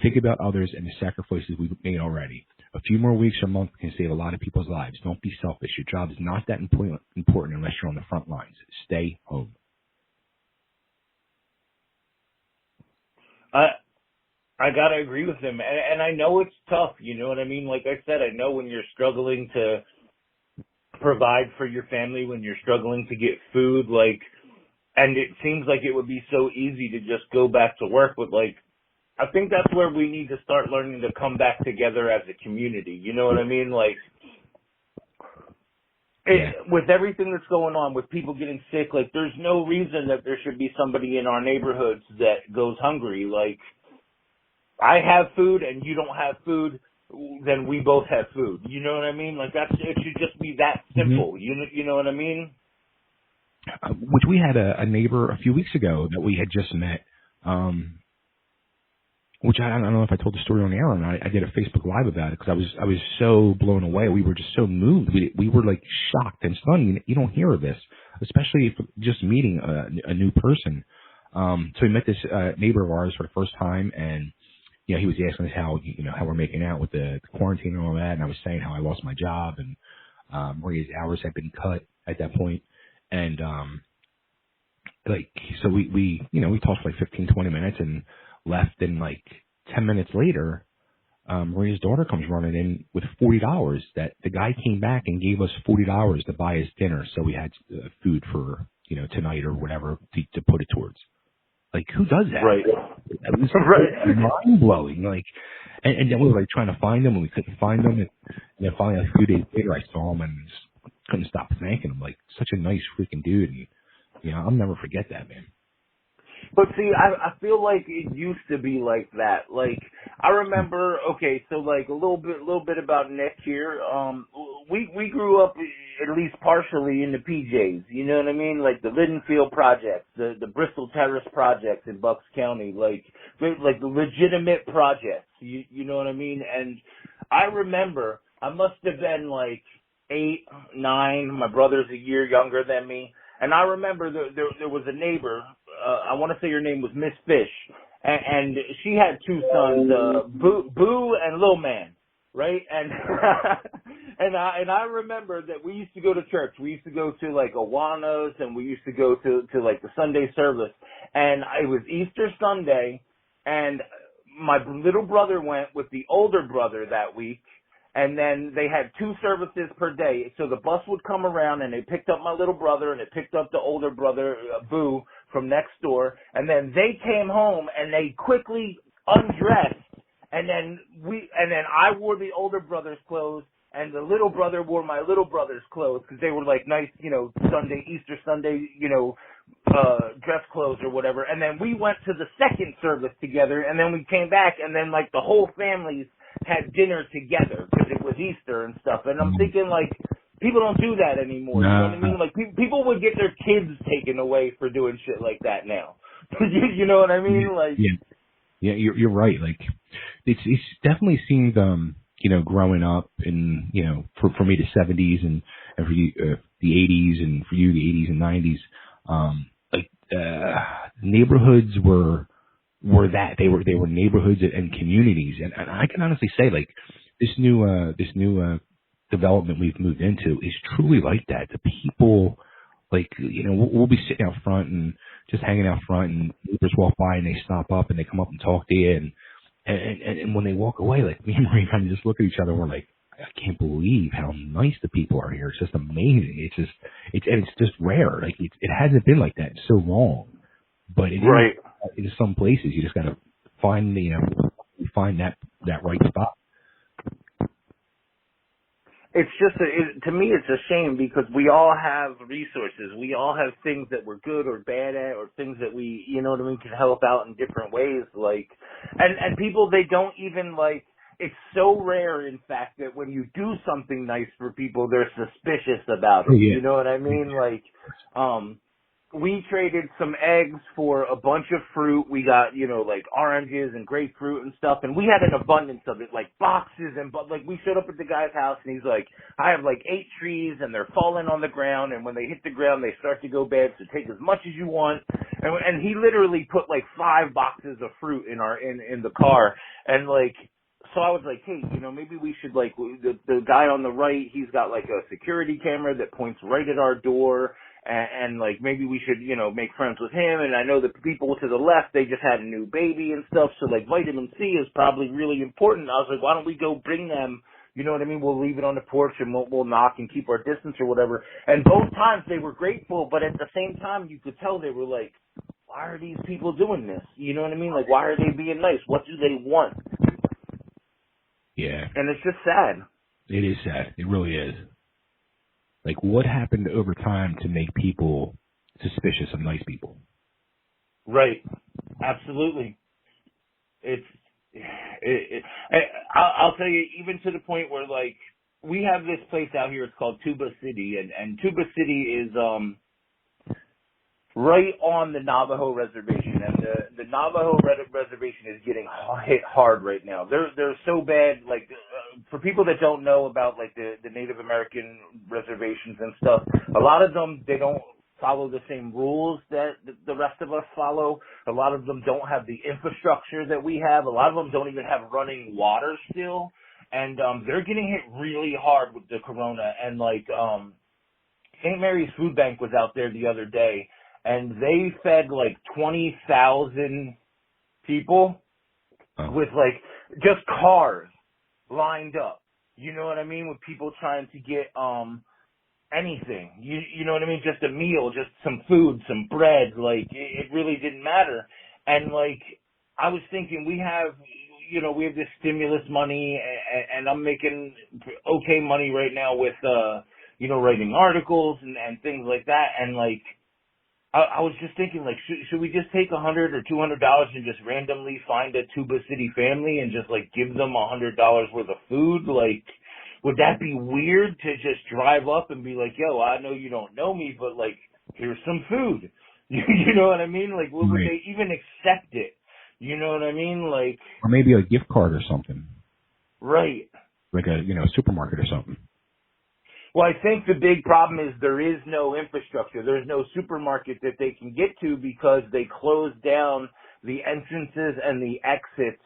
Think about others and the sacrifices we've made already. A few more weeks or months can save a lot of people's lives. Don't be selfish. Your job is not that important unless you're on the front lines. Stay home. I gotta agree with him, and I know it's tough. You know what I mean? Like I said, I know when you're struggling to provide for your family, when you're struggling to get food, like, and it seems like it would be so easy to just go back to work, but like, I think that's where we need to start learning to come back together as a community. You know what I mean? Like, with everything that's going on, with people getting sick, like, there's no reason that there should be somebody in our neighborhoods that goes hungry. Like, I have food and you don't have food, then we both have food. You know what I mean? Like, it should just be that simple. Mm-hmm. You know what I mean? Which we had a neighbor a few weeks ago that we had just met, which I don't know if I told the story on the air or not. I did a Facebook Live about it because I was so blown away. We were just so moved. We were like shocked and stunned. You don't hear of this, especially if just meeting a new person. So we met this neighbor of ours for the first time, and he was asking us how we're making out with the quarantine and all that, and I was saying how I lost my job and Maria's hours had been cut at that point, and so we talked for like 15, 20 minutes and left, and like 10 minutes later, Maria's daughter comes running in with $40 that the guy came back and gave us $40 to buy his dinner, so we had food for tonight or whatever to put it towards. Like, who does that? Right. It was mind blowing. Like, and then we were like trying to find him, and we couldn't find him. And then finally, like, a few days later, I saw him and just couldn't stop thanking him. Like, such a nice freaking dude. And I'll never forget that, man. But see, I feel like it used to be like that. Like, I remember, okay, so like a little bit about Nick here. We grew up at least partially in the PJs. You know what I mean? Like the Lidenfield projects, the Bristol Terrace projects in Bucks County, like the legitimate projects. You know what I mean? And I remember I must have been like 8, 9. My brother's a year younger than me. And I remember there was a neighbor, I want to say her name was Miss Fish, and she had 2 sons, Boo and Lil Man. right? And and I remember that we used to go to church. We used to go to like Awana's, and we used to go to like the Sunday service. And it was Easter Sunday, and my little brother went with the older brother that week. And then they had 2 services per day. So the bus would come around, and they picked up my little brother, and they picked up the older brother, Boo, from next door. And then they came home, and they quickly undressed. And then I wore the older brother's clothes, and the little brother wore my little brother's clothes, because they were like nice, Easter Sunday, dress clothes or whatever. And then we went to the second service together, and then we came back, and then like the whole families had dinner together because it was Easter and stuff. And I'm thinking, like, people don't do that anymore. You know what I mean? Like, people would get their kids taken away for doing shit like that now. You know what I mean? Like, yeah, you're right. Like, it's definitely seemed, growing up in, for me the 70s and for you the 80s, and for you the 80s and 90s, neighborhoods were that they were neighborhoods and communities, and I can honestly say, like, this new development we've moved into is truly like that. The people, like, we'll be sitting out front and just hanging out front, and neighbors walk by and they stop up and they come up and talk to you, and when they walk away, like, me and Marie kind of just look at each other and we're like, I can't believe how nice the people are here. It's just amazing. It's just rare. Like, it hasn't been like that in so long. But right. In some places, you just got to find that right spot. It's just, to me, it's a shame, because we all have resources. We all have things that we're good or bad at, or things that we, can help out in different ways. Like, and people, they don't even, like, it's so rare, in fact, that when you do something nice for people, they're suspicious about it. Oh, yeah. You know what I mean? Like, we traded some eggs for a bunch of fruit. We got, like oranges and grapefruit and stuff, and we had an abundance of it, like boxes we showed up at the guy's house, and he's like, I have like 8 trees, and they're falling on the ground, and when they hit the ground, they start to go bad, so take as much as you want. And he literally put like 5 boxes of fruit in the car, and like, so I was like, hey, maybe we should, like, the guy on the right, he's got like a security camera that points right at our door, and like, maybe we should, make friends with him. And I know the people to the left, they just had a new baby and stuff, so like vitamin C is probably really important. I was like, why don't we go bring them? You know what I mean? We'll leave it on the porch, and we'll knock and keep our distance or whatever. And both times they were grateful, but at the same time, you could tell they were like, why are these people doing this? You know what I mean? Like, why are they being nice? What do they want? Yeah. And it's just sad. It is sad. It really is. Like, what happened over time to make people suspicious of nice people? Right. Absolutely. I'll tell you, even to the point where, like, we have this place out here, it's called Tuba City, and Tuba City is right on the Navajo reservation, and the Navajo reservation is getting hit hard right now. They're so bad, like, for people that don't know about, like, the Native American reservations and stuff, a lot of them, they don't follow the same rules that the rest of us follow. A lot of them don't have the infrastructure that we have. A lot of them don't even have running water still, and they're getting hit really hard with the corona. And, like, St. Mary's Food Bank was out there the other day, and they fed like 20,000 people with like just cars lined up. You know what I mean? With people trying to get anything. You know what I mean? Just a meal, just some food, some bread. Like, it really didn't matter. And like, I was thinking, we have this stimulus money, and I'm making okay money right now with writing articles and things like that. And like, I was just thinking, like, should we just take $100 or $200 and just randomly find a Tuba City family and just, like, give them $100 worth of food? Like, would that be weird to just drive up and be like, yo, I know you don't know me, but, like, here's some food. You know what I mean? Like, would they even accept it? You know what I mean? Like, or maybe a gift card or something. Right. Like a supermarket or something. Well, I think the big problem is there is no infrastructure. There's no supermarket that they can get to because they closed down the entrances and the exits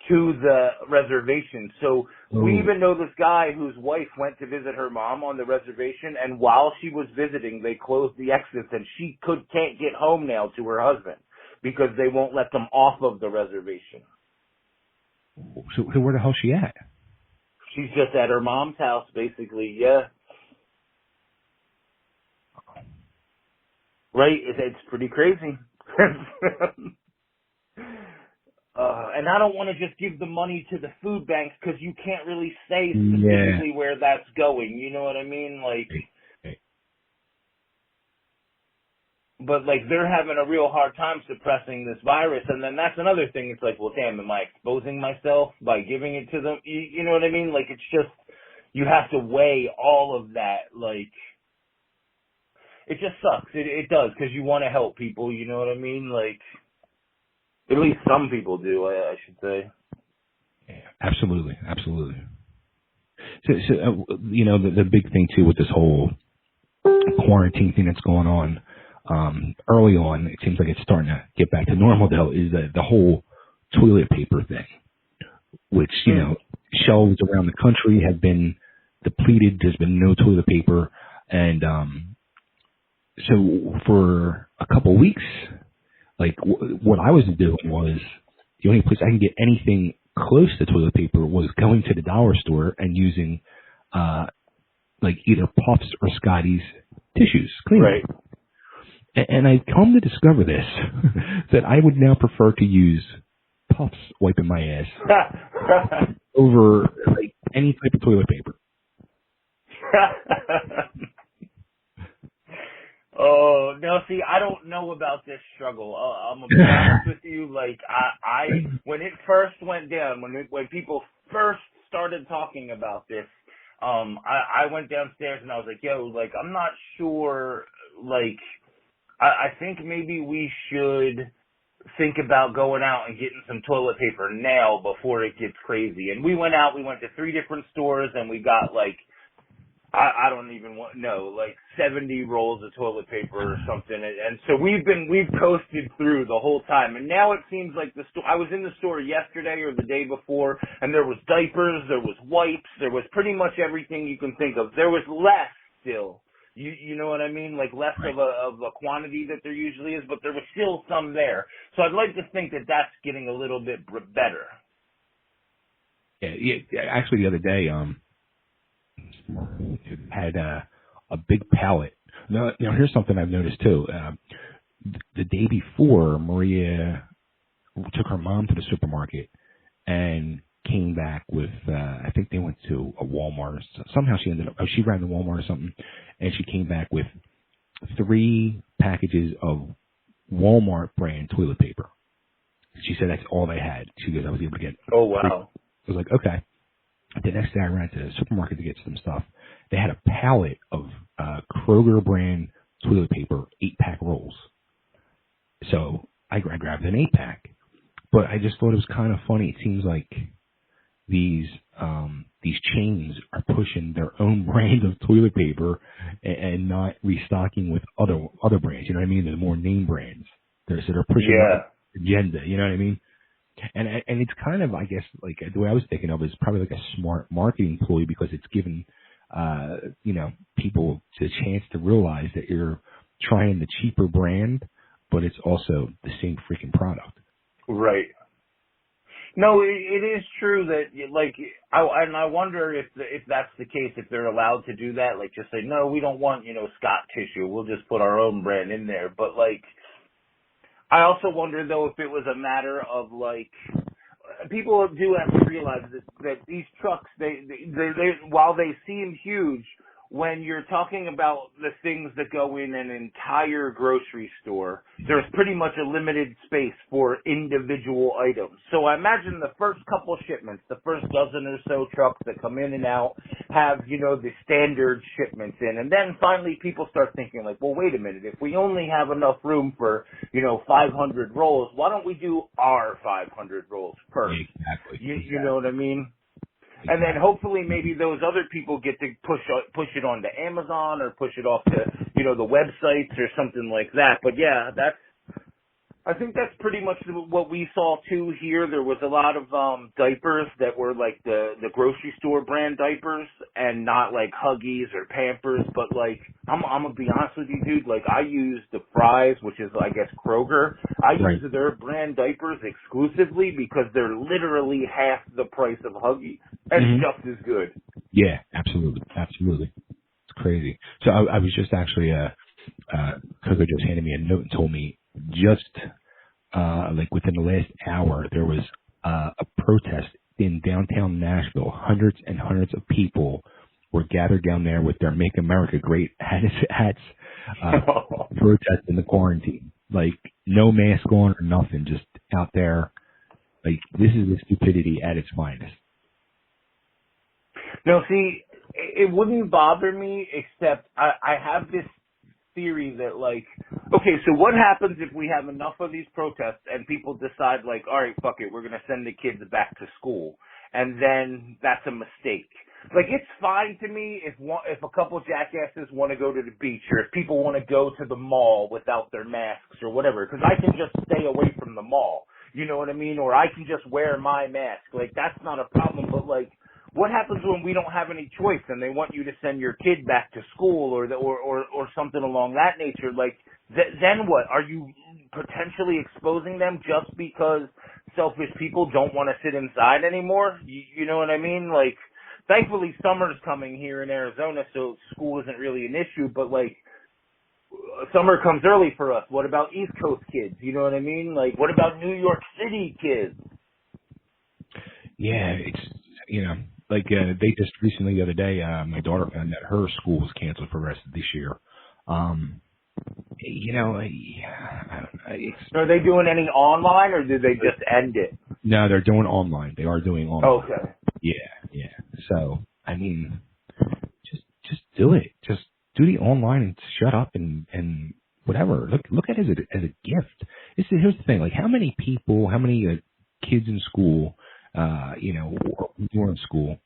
to the reservation. So we Ooh. even know this guy whose wife went to visit her mom on the reservation, and while she was visiting, they closed the exits, and she can't get home now to her husband because they won't let them off of the reservation. So where the hell's she at? She's just at her mom's house, basically. Yeah. Right? It's pretty crazy. And I don't want to just give the money to the food banks because you can't really say specifically where that's going. You know what I mean? Like, but like they're having a real hard time suppressing this virus. And then that's another thing. It's like, well, damn, am I exposing myself by giving it to them? You know what I mean? Like, it's just, you have to weigh all of that. Like, it just sucks. It does, because you want to help people. You know what I mean? Like, at least some people do, I should say. Yeah, absolutely. So you know, the big thing too with this whole quarantine thing that's going on, early on, it seems like it's starting to get back to normal though, is the whole toilet paper thing, which, you know, shelves around the country have been depleted. There's been no toilet paper. And, so for a couple of weeks, like what I was doing was the only place I can get anything close to toilet paper was going to the dollar store and using, like either Puffs or Scotty's tissues, clean. Right. And I come to discover this, that I would now prefer to use Puffs wiping my ass over like any type of toilet paper. Oh, no, see, I don't know about this struggle. I'm going to be honest with you. Like, I when it first went down, when people first started talking about this, I went downstairs and I was like, yo, like, I'm not sure, like, I think maybe we should think about going out and getting some toilet paper now before it gets crazy. And we went to 3 different stores and we got like, I don't even know, like 70 rolls of toilet paper or something. And so we've coasted through the whole time. And now it seems like I was in the store yesterday or the day before, and there was diapers, there was wipes, there was pretty much everything you can think of. There was less still. You know what I mean? Like less of a quantity that there usually is, but there was still some there. So I'd like to think that that's getting a little bit better. Yeah. Actually, the other day, had a big pallet. Now, here's something I've noticed too. The day before, Maria took her mom to the supermarket and came back with, I think they went to a Walmart. Somehow she ran to Walmart or something, and she came back with 3 packages of Walmart brand toilet paper. She said that's all they had. She goes, I was able to get. Oh, wow. 3. I was like, okay. The next day I ran to the supermarket to get some stuff. They had a pallet of Kroger brand toilet paper, 8-pack rolls. So I grabbed an 8-pack. But I just thought it was kind of funny. It seems like these chains are pushing their own brand of toilet paper and not restocking with other brands. You know what I mean? The more name brands. They're pushing their agenda. You know what I mean? And it's kind of, I guess, like the way I was thinking of it is probably like a smart marketing ploy because it's given, people the chance to realize that you're trying the cheaper brand, but it's also the same freaking product. Right. No, it is true that, like, I wonder if that's the case, if they're allowed to do that, like just say, no, we don't want, Scott tissue. We'll just put our own brand in there. But, like, I also wonder, though, if it was a matter of, like, people do have to realize that these trucks, they while they seem huge, when you're talking about the things that go in an entire grocery store, there's pretty much a limited space for individual items. So I imagine the first couple shipments, the first dozen or so trucks that come in and out have, the standard shipments in. And then finally people start thinking like, well, wait a minute, if we only have enough room for, 500 rolls, why don't we do our 500 rolls first? Exactly. You know what I mean? And then hopefully maybe those other people get to push it onto Amazon or push it off to, the websites or something like that. But yeah, I think that's pretty much what we saw too here. There was a lot of diapers that were like the grocery store brand diapers and not like Huggies or Pampers, but like I'm gonna be honest with you, dude, like I use the Fry's, which is I guess Kroger. I use their brand diapers exclusively because they're literally half the price of Huggies and just as good. Yeah, absolutely. Absolutely. It's crazy. So I was just actually Coco just handed me a note and told me just like within the last hour there was a protest in downtown Nashville. Hundreds and hundreds of people were gathered down there with their "Make America Great" hats, protesting the quarantine. Like no mask on or nothing, just out there. Like this is the stupidity at its finest. No, see, it wouldn't bother me except I have this theory that like, okay, so what happens if we have enough of these protests and people decide like, all right, fuck it, we're going to send the kids back to school, and then that's a mistake. Like it's fine to me if a couple jackasses want to go to the beach or if people want to go to the mall without their masks or whatever, because I can just stay away from the mall. You know what I mean? Or I can just wear my mask. Like that's not a problem. But like, what happens when we don't have any choice and they want you to send your kid back to school or something along that nature? Like, then what? Are you potentially exposing them just because selfish people don't want to sit inside anymore? You know what I mean? Like, thankfully summer's coming here in Arizona, so school isn't really an issue, but like, summer comes early for us. What about East Coast kids? You know what I mean? Like, what about New York City kids? Yeah, it's, you know, like they just recently the other day, my daughter found that her school was canceled for the rest of this year. You know, I don't know. Are they doing any online or did they just end it? No, they're doing online. They are doing online. Okay. Yeah. So, I mean, just do it. Just do the online and shut up and whatever. Look at it as a gift. Here's the thing. Like, how many people, how many kids in school, you know, or when you were in school,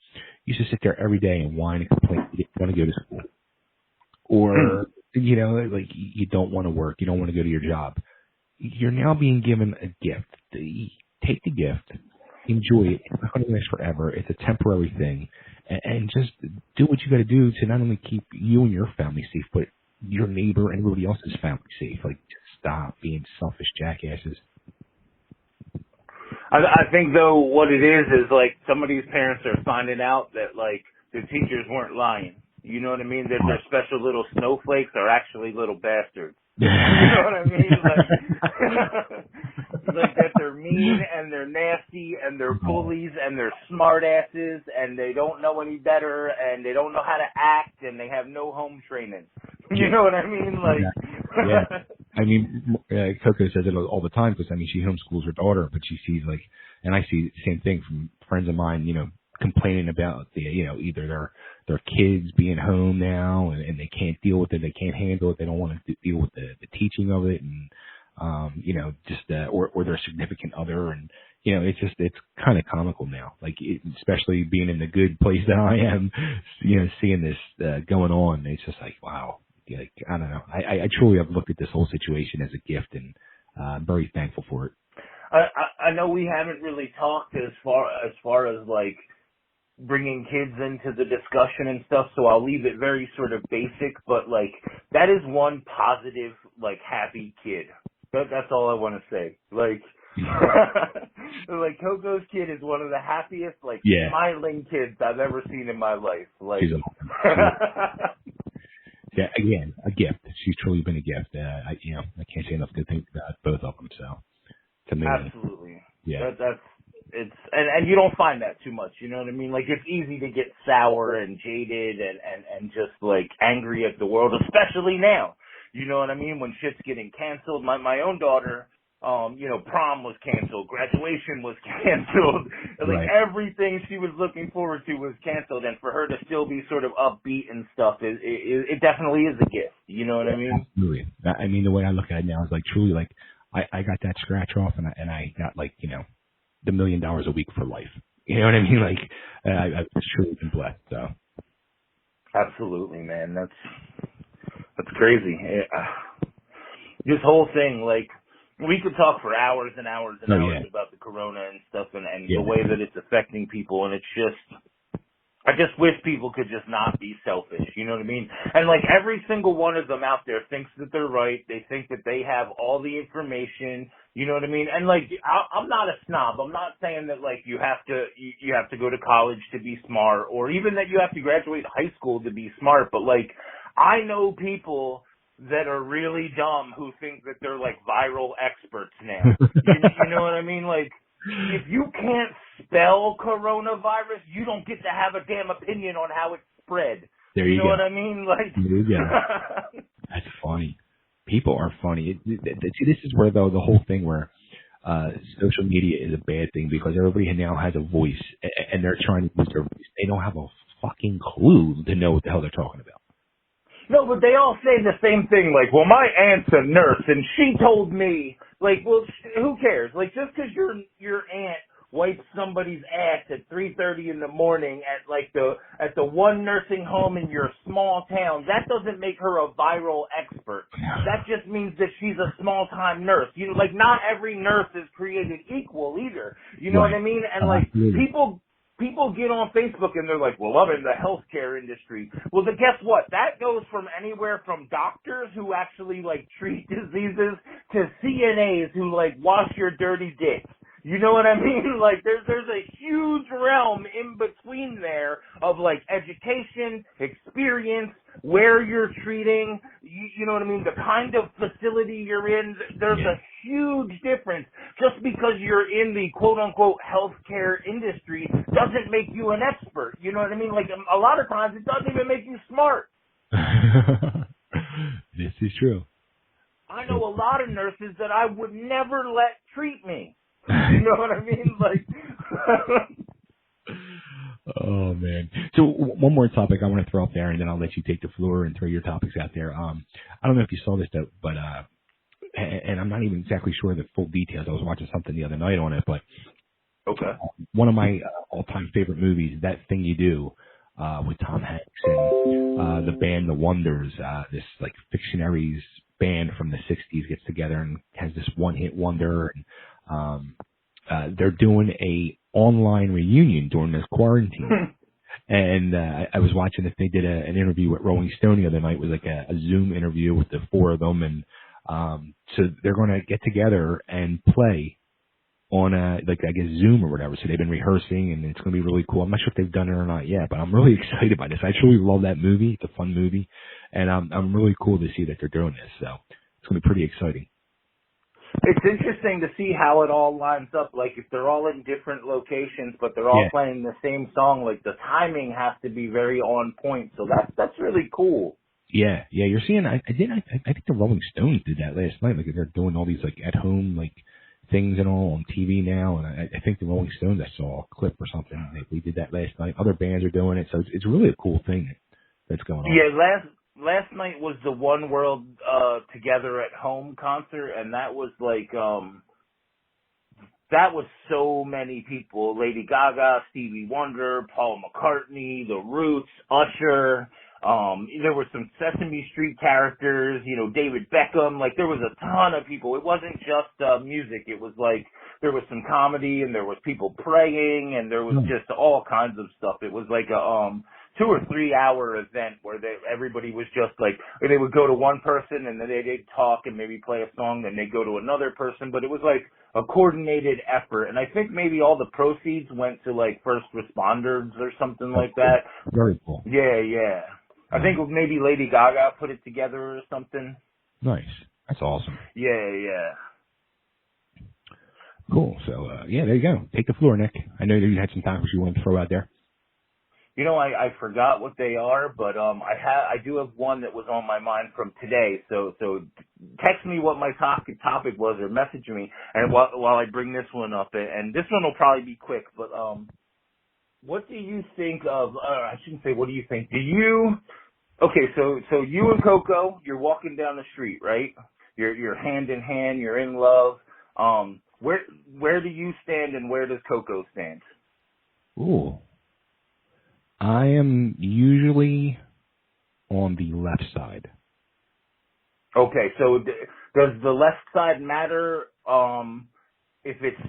used to sit there every day and whine and complain you didn't want to go to school, or you know, like you don't want to work, you don't want to go to your job. You're now being given a gift. Take the gift, enjoy it. It's not going to last forever. It's a temporary thing, and just do what you got to do to not only keep you and your family safe, but your neighbor and everybody else's family safe. Like, just stop being selfish jackasses. I think though what it is like some of these parents are finding out that like the teachers weren't lying. You know what I mean? That their special little snowflakes are actually little bastards. You know what I mean? Like that they're mean and they're nasty and they're bullies and they're smart asses and they don't know any better and they don't know how to act and they have no home training. You know what I mean? Like, yeah. I mean, Coco says it all the time because, I mean, she homeschools her daughter, but she sees, like, and I see the same thing from friends of mine, you know, complaining about the, you know, either their kids being home now and they can't deal with it, they can't handle it, they don't want to deal with the teaching of it, and, you know, just, or their significant other, and, you know, it's kind of comical now, like, especially being in the good place that I am, you know, seeing this going on, it's just like, wow. Like, I don't know. I truly have looked at this whole situation as a gift, and I'm very thankful for it. I know we haven't really talked as far as like bringing kids into the discussion and stuff, so I'll leave it very sort of basic, but like that is one positive, like happy kid. That's all I want to say. Like, like Coco's kid is one of the happiest, like smiling kids I've ever seen in my life. Like, yeah, again, a gift. She's truly been a gift. I can't say enough good things about both of them. So, it's amazing. Absolutely. Yeah. It's and you don't find that too much. You know what I mean? Like, it's easy to get sour and jaded and just like angry at the world, especially now. You know what I mean? When shit's getting canceled. My own daughter, you know, prom was canceled, graduation was canceled, like everything she was looking forward to was canceled, and for her to still be sort of upbeat and stuff, it definitely is a gift. You know what I mean? Absolutely. I mean, the way I look at it now is like truly like I got that scratch off, and I got like, you know, the $1 million a week for life. You know what I mean? Like I've truly been blessed. So. Absolutely, man. That's crazy. This whole thing, like, we could talk for hours and hours and Oh, hours yeah. about the corona and stuff and Yeah. the way that it's affecting people, and it's just, I just wish people could just not be selfish, you know what I mean? And like every single one of them out there thinks that they're right. They think that they have all the information, you know what I mean? And like, I'm not a snob. I'm not saying that like you have to go to college to be smart, or even that you have to graduate high school to be smart. But like, I know people that are really dumb who think that they're like viral experts now. You know what I mean? Like, if you can't spell coronavirus, you don't get to have a damn opinion on how it's spread. There You you know go. what I mean? Like, There you go. That's funny. People are funny. See, this is where though the whole thing where social media is a bad thing, because everybody now has a voice and they're trying to use their voice. They don't have a fucking clue to know what the hell they're talking about. no, but they all say the same thing. Like, well, my aunt's a nurse and she told me. Like, well, who cares? Like, just because your aunt wipes somebody's ass at 3:30 in the morning at the one nursing home in your small town, that doesn't make her a viral expert. That just means that she's a small time nurse. You know, like, not every nurse is created equal either. You know what I mean? And like, people get on Facebook and they're like, well, I'm in the healthcare industry. Well, then guess what? That goes from anywhere from doctors who actually like treat diseases to CNAs who like wash your dirty dicks. You know what I mean? Like, there's a huge realm in between there of like education, experience, where you're treating, you know what I mean? The kind of facility you're in. There's a huge difference. Just because you're in the quote unquote healthcare industry doesn't make you an expert. You know what I mean? Like, a lot of times it doesn't even make you smart. This is true. I know a lot of nurses that I would never let treat me. You know what I mean? Like, oh man. So one more topic I want to throw up there, and then I'll let you take the floor and throw your topics out there. I don't know if you saw this though, but and I'm not even exactly sure the full details. I was watching something the other night on it, but okay. One of my all-time favorite movies, That Thing You Do, with Tom Hanks and the band The Wonders. This like Fictionaries band from the '60s gets together and has this one-hit wonder. And they're doing a online reunion during this quarantine. And I was watching if they did an interview with Rolling Stone the other night. It was like a Zoom interview with the four of them, and so they're going to get together and play on like I guess Zoom or whatever. So they've been rehearsing, and it's going to be really cool. I'm not sure if they've done it or not yet, but I'm really excited by this. I truly love that movie. It's a fun movie, and I'm really cool to see that they're doing this. So it's going to be pretty exciting. It's interesting to see how it all lines up. Like, if they're all in different locations, but they're all playing the same song, like the timing has to be very on point. So that's really cool. Yeah. You're seeing. I think the Rolling Stones did that last night. Like, they're doing all these like at home like things and all on TV now. And I think the Rolling Stones, I saw a clip or something. They did that last night. Other bands are doing it, so it's really a cool thing that's going on. Yeah, last night was the One World Together at Home concert, and that was like that was so many people. Lady Gaga, Stevie Wonder, Paul McCartney, The Roots, Usher. There were some Sesame Street characters, you know, David Beckham. Like, there was a ton of people. It wasn't just music. It was like there was some comedy, and there was people praying, and there was just all kinds of stuff. It was like a 2 or 3 hour event where everybody was just like, they would go to one person and then they'd talk and maybe play a song, then they'd go to another person, but it was like a coordinated effort. And I think maybe all the proceeds went to like first responders or something like that. Very cool. Yeah. I think maybe Lady Gaga put it together or something. Nice. That's awesome. Yeah. Cool. So, there you go. Take the floor, Nick. I know that you had some topics you wanted to throw out there. You know, I forgot what they are, but I do have one that was on my mind from today. So text me what my topic was, or message me, and while I bring this one up, and this one will probably be quick. But what do you think of? I shouldn't say what do you think. Do you? Okay, so you and Coco, you're walking down the street, right? You're hand in hand. You're in love. Where do you stand, and where does Coco stand? Ooh. I am usually on the left side. Okay, so does the left side matter? If it's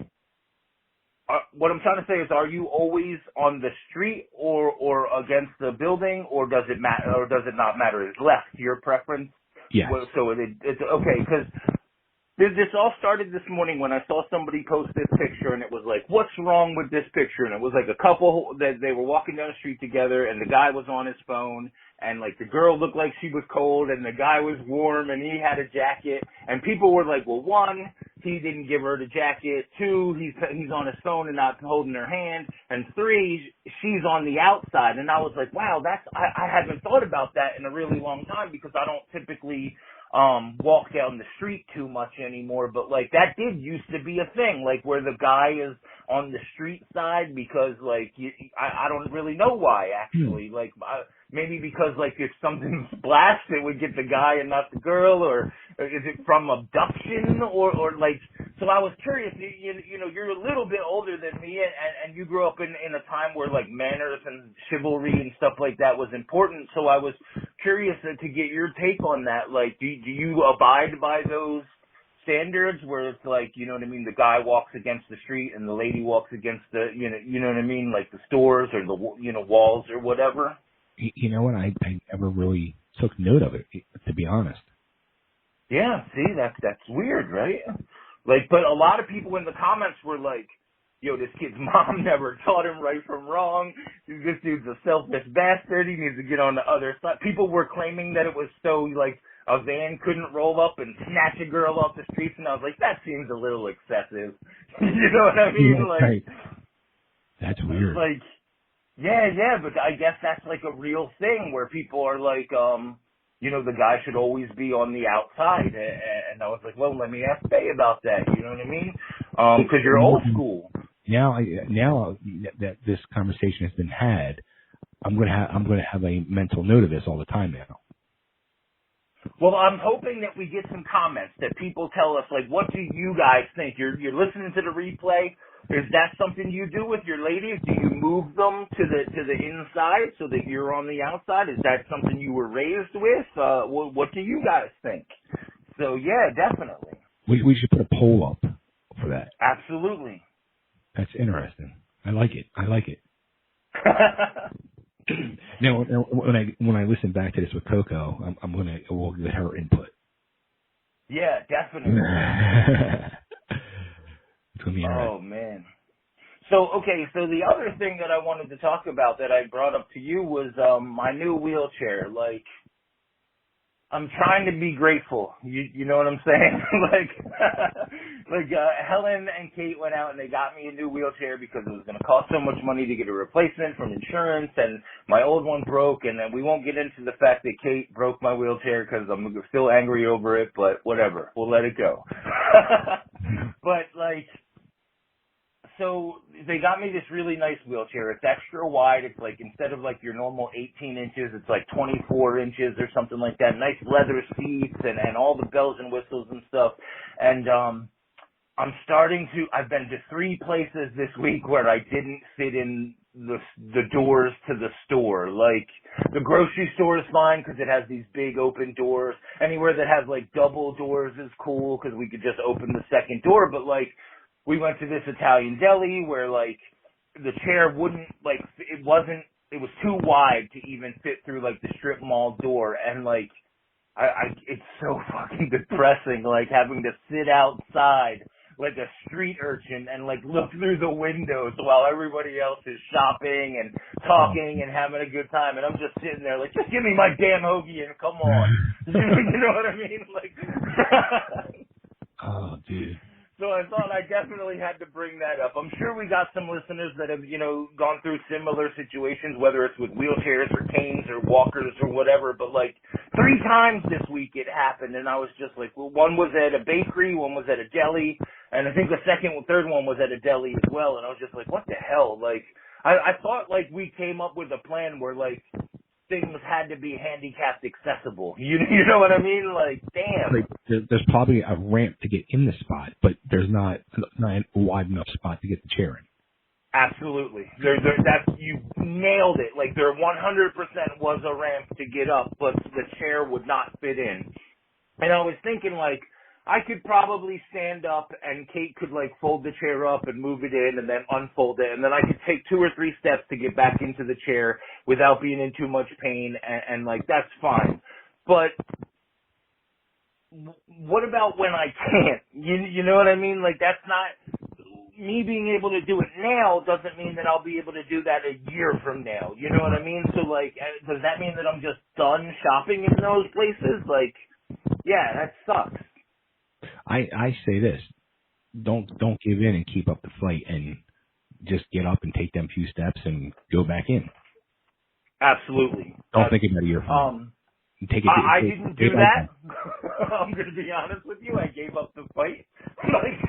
what I'm trying to say is, are you always on the street or against the building, or does it matter, or does it not matter? Is left your preference? Yes. So it's okay, because this all started this morning when I saw somebody post this picture, and it was like, what's wrong with this picture? And it was like a couple that they were walking down the street together, and the guy was on his phone, and like the girl looked like she was cold, and the guy was warm, and he had a jacket, and people were like, well, one, he didn't give her the jacket, two, he's on his phone and not holding her hand, and three, she's on the outside. And I was like, wow, I haven't thought about that in a really long time, because I don't typically walk down the street too much anymore, but like that did used to be a thing, like where the guy is on the street side, because like I don't really know why, actually. Like maybe because like if something splashed, it would get the guy and not the girl, or is it from abduction, or like, so I was curious. You know, you're a little bit older than me, and you grew up in a time where like manners and chivalry and stuff like that was important, so I was curious to get your take on that. Like, do you abide by those standards where it's like, you know what I mean, the guy walks against the street and the lady walks against the, you know what I mean, like the stores or the, walls or whatever? You know what? I never really took note of it, to be honest. Yeah, see, that's weird, right? Like, but a lot of people in the comments were like, yo, this kid's mom never taught him right from wrong. This dude's a selfish bastard. He needs to get on the other side. People were claiming that it was so, like, a van couldn't roll up and snatch a girl off the streets, and I was like, that seems a little excessive. You know what I mean? Yeah, like, right. That's weird. Like, yeah, but I guess that's like a real thing where people are like, the guy should always be on the outside. And I was like, well, let me ask Faye about that. You know what I mean? Because you're old school. Now that this conversation has been had, I'm gonna have a mental note of this all the time now. Well, I'm hoping that we get some comments, that people tell us, like, what do you guys think? You're listening to the replay. Is that something you do with your ladies? Do you move them to the inside so that you're on the outside? Is that something you were raised with? What do you guys think? So yeah, definitely. We should put a poll up for that. Absolutely. That's interesting. I like it. Now, when I listen back to this with Coco, we'll get her input. Yeah, definitely. It's gonna be all right. Oh man. So the other thing that I wanted to talk about that I brought up to you was my new wheelchair. Like, I'm trying to be grateful. You know what I'm saying? Helen and Kate went out and they got me a new wheelchair because it was going to cost so much money to get a replacement from insurance, and my old one broke. And then we won't get into the fact that Kate broke my wheelchair because I'm still angry over it, but whatever. We'll let it go. But so they got me this really nice wheelchair. It's extra wide. It's like, instead of like your normal 18 inches, it's like 24 inches or something like that. Nice leather seats and all the bells and whistles and stuff. And I've been to 3 places this week where I didn't fit in the doors to the store. Like, the grocery store is fine because it has these big open doors. Anywhere that has like double doors is cool because we could just open the second door. But like, we went to this Italian deli where like the chair wouldn't, like, it was too wide to even fit through like the strip mall door. And like, it's so fucking depressing, like having to sit outside like a street urchin and like look through the windows while everybody else is shopping and talking and having a good time, and I'm just sitting there like, just give me my damn hoagie and come on. You know what I mean? Like, oh, dude. So I thought I definitely had to bring that up. I'm sure we got some listeners that have, gone through similar situations, whether it's with wheelchairs or canes or walkers or whatever. But like 3 times this week it happened, and I was just like, well, one was at a bakery, one was at a deli, and I think the third one was at a deli as well. And I was just like, what the hell? Like, I thought like we came up with a plan where like things had to be handicapped accessible. You know what I mean? Like, damn. Like, there's probably a ramp to get in the spot, but there's not a wide enough spot to get the chair in. Absolutely. You nailed it. Like, there 100% was a ramp to get up, but the chair would not fit in. And I was thinking, like, I could probably stand up and Kate could like fold the chair up and move it in and then unfold it, and then I could take 2 or 3 steps to get back into the chair without being in too much pain, and like that's fine. But what about when I can't? You know what I mean? Like that's not me being able to do it now doesn't mean that I'll be able to do that a year from now. You know what I mean? So like, does that mean that I'm just done shopping in those places? Like, yeah, that sucks. I say this: don't give in and keep up the fight, and just get up and take them few steps and go back in. Absolutely. Don't think about it. You're fine. Take it. I didn't do that. I'm going to be honest with you. I gave up the fight. Like,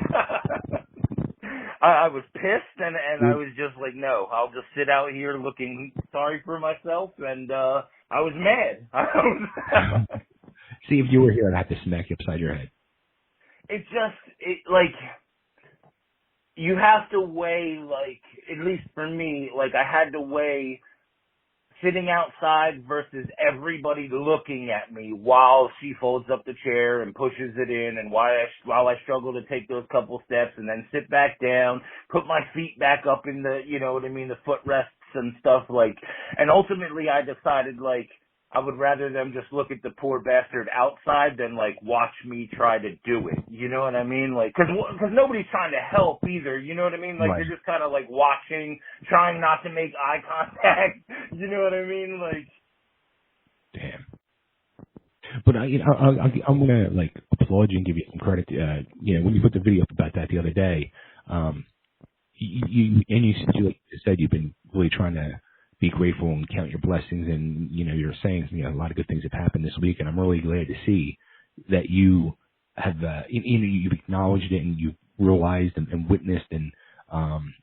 I was pissed, and I was just like, no, I'll just sit out here looking sorry for myself, and I was mad. See, if you were here, I'd have to smack you upside your head. It's just, like, you have to weigh, like, at least for me, like, I had to weigh sitting outside versus everybody looking at me while she folds up the chair and pushes it in, and while I struggle to take those couple steps and then sit back down, put my feet back up in the, you know what I mean, the footrests and stuff, like, and ultimately I decided, like, I would rather them just look at the poor bastard outside than, like, watch me try to do it. You know what I mean? Like, cause nobody's trying to help either. You know what I mean? Like, Right. They're just kind of, like, watching, trying not to make eye contact. You know what I mean? Like, damn. But I'm gonna like applaud you and give you some credit. When you put the video up about that the other day, you said you've been really trying to be grateful and count your blessings, and you're saying a lot of good things have happened this week, and I'm really glad to see that you have you've acknowledged it and you've realized and witnessed and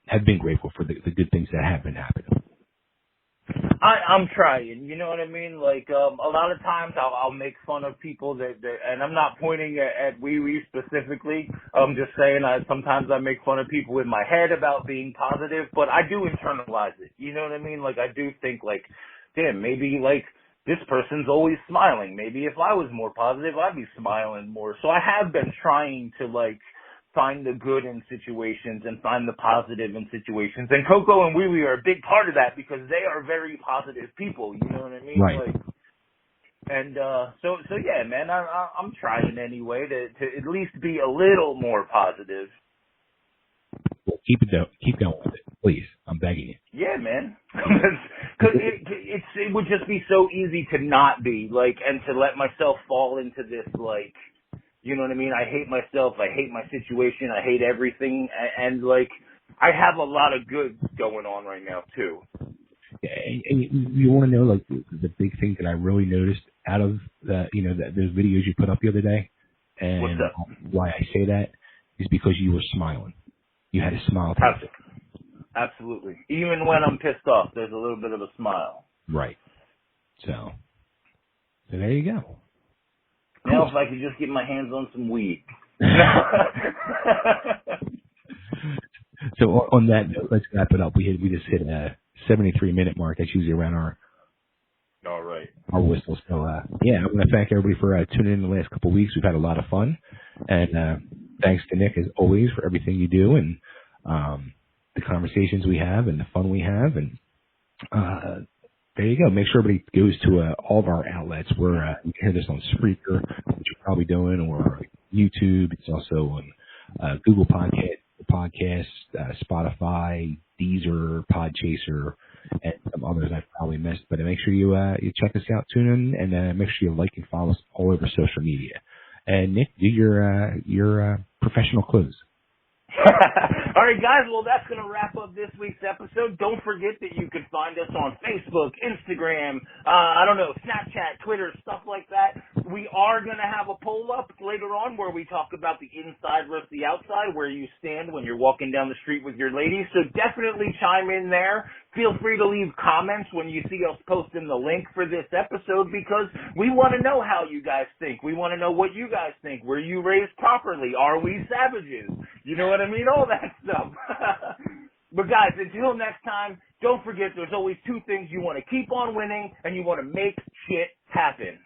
have been grateful for the good things that have been happening. I'm trying, you know what I mean? Like, a lot of times I'll make fun of people that and I'm not pointing at wee specifically. I'm just saying sometimes I make fun of people in my head about being positive, but I do internalize it. You know what I mean? Like, I do think, like, damn, maybe, like, this person's always smiling. Maybe if I was more positive, I'd be smiling more. So I have been trying to, like, find the good in situations and find the positive in situations. And Coco and Wee Wee are a big part of that because they are very positive people. You know what I mean? Right. Like, and so yeah, man, I'm trying anyway to at least be a little more positive. Well, keep going with it, please. I'm begging you. Yeah, man. Because it would just be so easy to not be, like, and to let myself fall into this, like, you know what I mean? I hate myself. I hate my situation. I hate everything. And like, I have a lot of good going on right now, too. Yeah, and you want to know, like, the big thing that I really noticed out of those videos you put up the other day, and What's up? why I say that is because you were smiling. You had a smile. Absolutely. Even when I'm pissed off, there's a little bit of a smile. Right. So there you go. Now, if I could just get my hands on some weed. So on that note, let's wrap it up. We just hit a 73-minute mark. That's usually around our whistle. So I want to thank everybody for tuning in the last couple of weeks. We've had a lot of fun, and thanks to Nick as always for everything you do and the conversations we have and the fun we have. And there you go. Make sure everybody goes to all of our outlets. You can hear this on Spreaker, which you're probably doing, or YouTube. It's also on Google Podcasts, Spotify, Deezer, Podchaser, and some others I've probably missed. But make sure you check us out, tune in, and make sure you like and follow us all over social media. And Nick, do your professional close. All right, guys. Well, that's going to wrap up this week's episode. Don't forget that you can find us on Facebook, Instagram, Snapchat, Twitter, stuff like that. We are going to have a poll up later on where we talk about the inside versus the outside, where you stand when you're walking down the street with your ladies. So definitely chime in there. Feel free to leave comments when you see us posting the link for this episode, because we want to know how you guys think. We want to know what you guys think. Were you raised properly? Are we savages? You know what I mean? All that stuff. But guys, until next time, don't forget there's always 2 things: you want to keep on winning and you want to make shit happen.